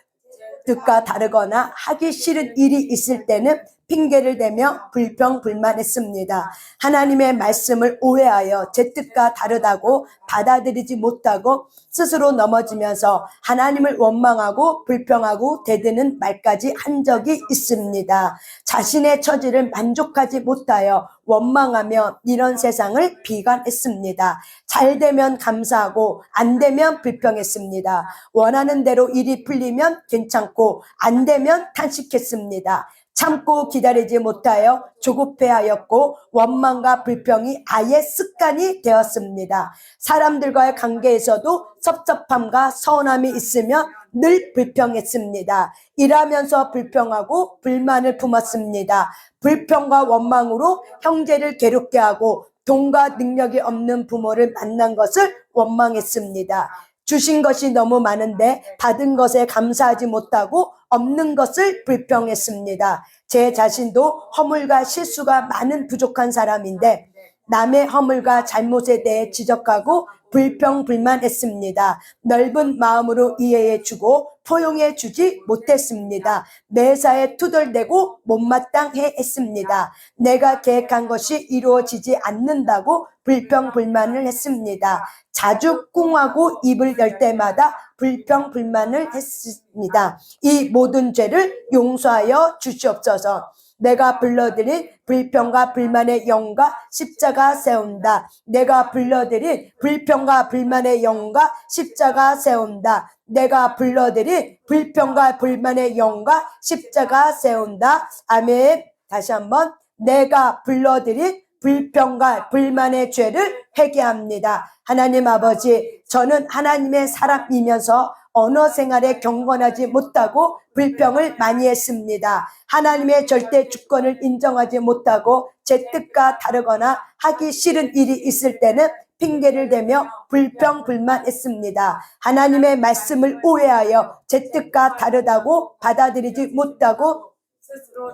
뜻과 다르거나 하기 싫은 일이 있을 때는 핑계를 대며 불평 불만했습니다. 하나님의 말씀을 오해하여 제 뜻과 다르다고 받아들이지 못하고 스스로 넘어지면서 하나님을 원망하고 불평하고 대드는 말까지 한 적이 있습니다. 자신의 처지를 만족하지 못하여 원망하며 이런 세상을 비관했습니다. 잘 되면 감사하고 안 되면 불평했습니다. 원하는 대로 일이 풀리면 괜찮고 안 되면 탄식했습니다. 참고 기다리지 못하여 조급해하였고 원망과 불평이 아예 습관이 되었습니다. 사람들과의 관계에서도 섭섭함과 서운함이 있으면 늘 불평했습니다. 일하면서 불평하고 불만을 품었습니다. 불평과 원망으로 형제를 괴롭게 하고 돈과 능력이 없는 부모를 만난 것을 원망했습니다. 주신 것이 너무 많은데 받은 것에 감사하지 못하고 없는 것을 불평했습니다. 제 자신도 허물과 실수가 많은 부족한 사람인데 남의 허물과 잘못에 대해 지적하고 불평 불만했습니다. 넓은 마음으로 이해해 주고 포용해 주지 못했습니다. 매사에 투덜대고 못마땅해 했습니다. 내가 계획한 것이 이루어지지 않는다고 불평 불만을 했습니다. 자주 꿍하고 입을 열 때마다 불평 불만을 했습니다. 이 모든 죄를 용서하여 주시옵소서. 내가 불러드린 불평과 불만의 영과 십자가 세운다. 내가 불러드린 불평과 불만의 영과 십자가 세운다. 내가 불러드린 불평과 불만의 영과 십자가 세운다. 아멘. 다시 한번 내가 불러드린 불평과 불만의 죄를 회개합니다. 하나님 아버지, 저는 하나님의 사람이면서 언어 생활에 경건하지 못하고 불평을 많이 했습니다. 하나님의 절대 주권을 인정하지 못하고 제 뜻과 다르거나 하기 싫은 일이 있을 때는 핑계를 대며 불평 불만했습니다. 하나님의 말씀을 오해하여 제 뜻과 다르다고 받아들이지 못하고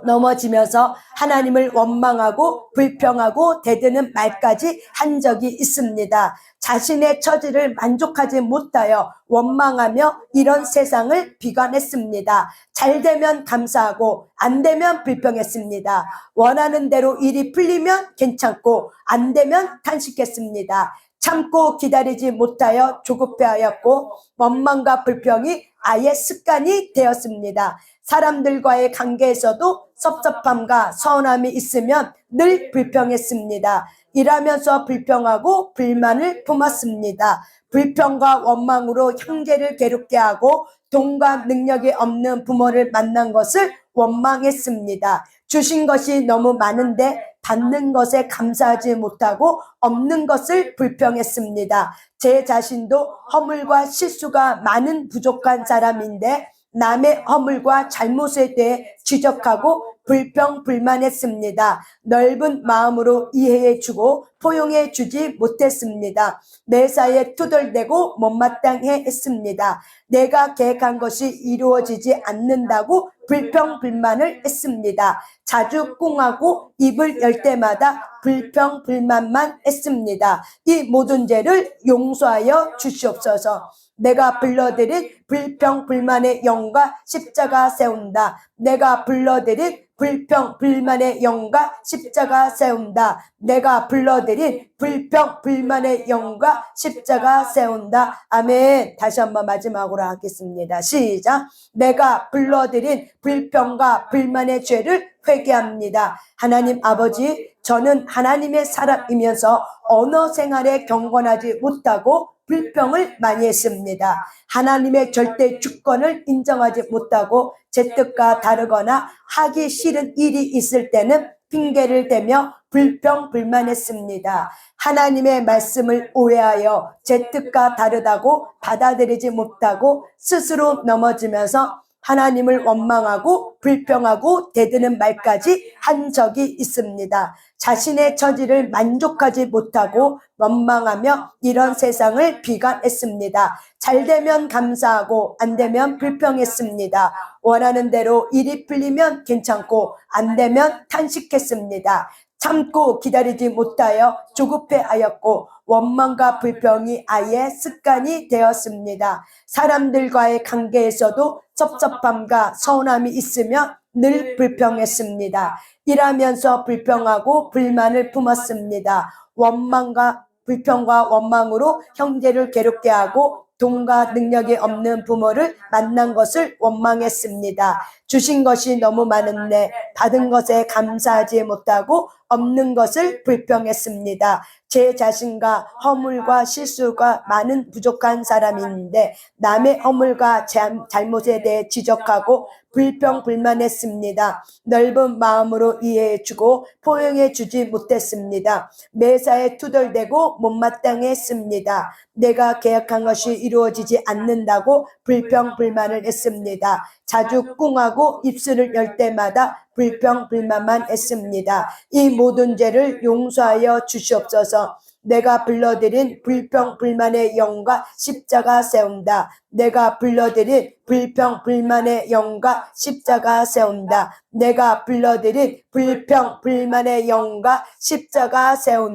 넘어지면서 하나님을 원망하고 불평하고 대드는 말까지 한 적이 있습니다. 자신의 처지를 만족하지 못하여 원망하며 이런 세상을 비관했습니다. 잘 되면 감사하고 안 되면 불평했습니다. 원하는 대로 일이 풀리면 괜찮고 안 되면 탄식했습니다. 참고 기다리지 못하여 조급해하였고 원망과 불평이 아예 습관이 되었습니다. 사람들과의 관계에서도 섭섭함과 서운함이 있으면 늘 불평했습니다. 일하면서 불평하고 불만을 품었습니다. 불평과 원망으로 형제를 괴롭게 하고 돈과 능력이 없는 부모를 만난 것을 원망했습니다. 주신 것이 너무 많은데 받는 것에 감사하지 못하고 없는 것을 불평했습니다. 제 자신도 허물과 실수가 많은 부족한 사람인데 남의 허물과 잘못에 대해 지적하고 불평 불만했습니다. 넓은 마음으로 이해해주고 포용해주지 못했습니다. 매사에 투덜대고 못마땅해 했습니다. 내가 계획한 것이 이루어지지 않는다고 불평 불만을 했습니다. 자주 꿍하고 입을 열 때마다 불평 불만만 했습니다. 이 모든 죄를 용서하여 주시옵소서. 내가 불러드린 불평 불만의 영과 십자가 세운다. 내가 불러드린 불평 불만의 영과 십자가 세운다. 내가 불러드린 불평 불만의 영과 십자가 세운다. 아멘. 다시 한번 마지막으로 하겠습니다. 시작. 내가 불러드린 불평과 불만의 죄를 회개합니다. 하나님 아버지, 저는 하나님의 사람이면서 언어 생활에 경건하지 못하고 불평을 많이 했습니다. 하나님의 절대 주권을 인정하지 못하고 제 뜻과 다르거나 하기 싫은 일이 있을 때는 핑계를 대며 불평 불만했습니다. 하나님의 말씀을 오해하여 제 뜻과 다르다고 받아들이지 못하고 스스로 넘어지면서 하나님을 원망하고 불평하고 대드는 말까지 한 적이 있습니다. 자신의 처지를 만족하지 못하고 원망하며 이런 세상을 비관했습니다. 잘 되면 감사하고 안 되면 불평했습니다. 원하는 대로 일이 풀리면 괜찮고 안 되면 탄식했습니다. 참고 기다리지 못하여 조급해하였고 원망과 불평이 아예 습관이 되었습니다. 사람들과의 관계에서도 섭섭함과 서운함이 있으면 늘 불평했습니다. 일하면서 불평하고 불만을 품었습니다. 원망과 불평과 원망으로 형제를 괴롭게 하고 돈과 능력이 없는 부모를 만난 것을 원망했습니다. 주신 것이 너무 많은데 받은 것에 감사하지 못하고 없는 것을 불평했습니다. 제 자신과 허물과 실수가 많은 부족한 사람인데 남의 허물과 잘못에 대해 지적하고 불평 불만했습니다. 넓은 마음으로 이해해주고 포용해주지 못했습니다. 매사에 투덜대고 못마땅해 했습니다. 내가 계약한 것이 이루어지지 않는다고 불평 불만을 했습니다. 자주 꿍하고 입술을 열 때마다 불평 불만만 했습니다. 이 모든 죄를 용서하여 주시옵소서. 내가 불러드린 불평 불만의 영과 십자가 세운다. 내가 불러드린 불평 불만의 영과 십자가 세운다. 내가 불러드린 불평 불만의 영과 십자가 세운다.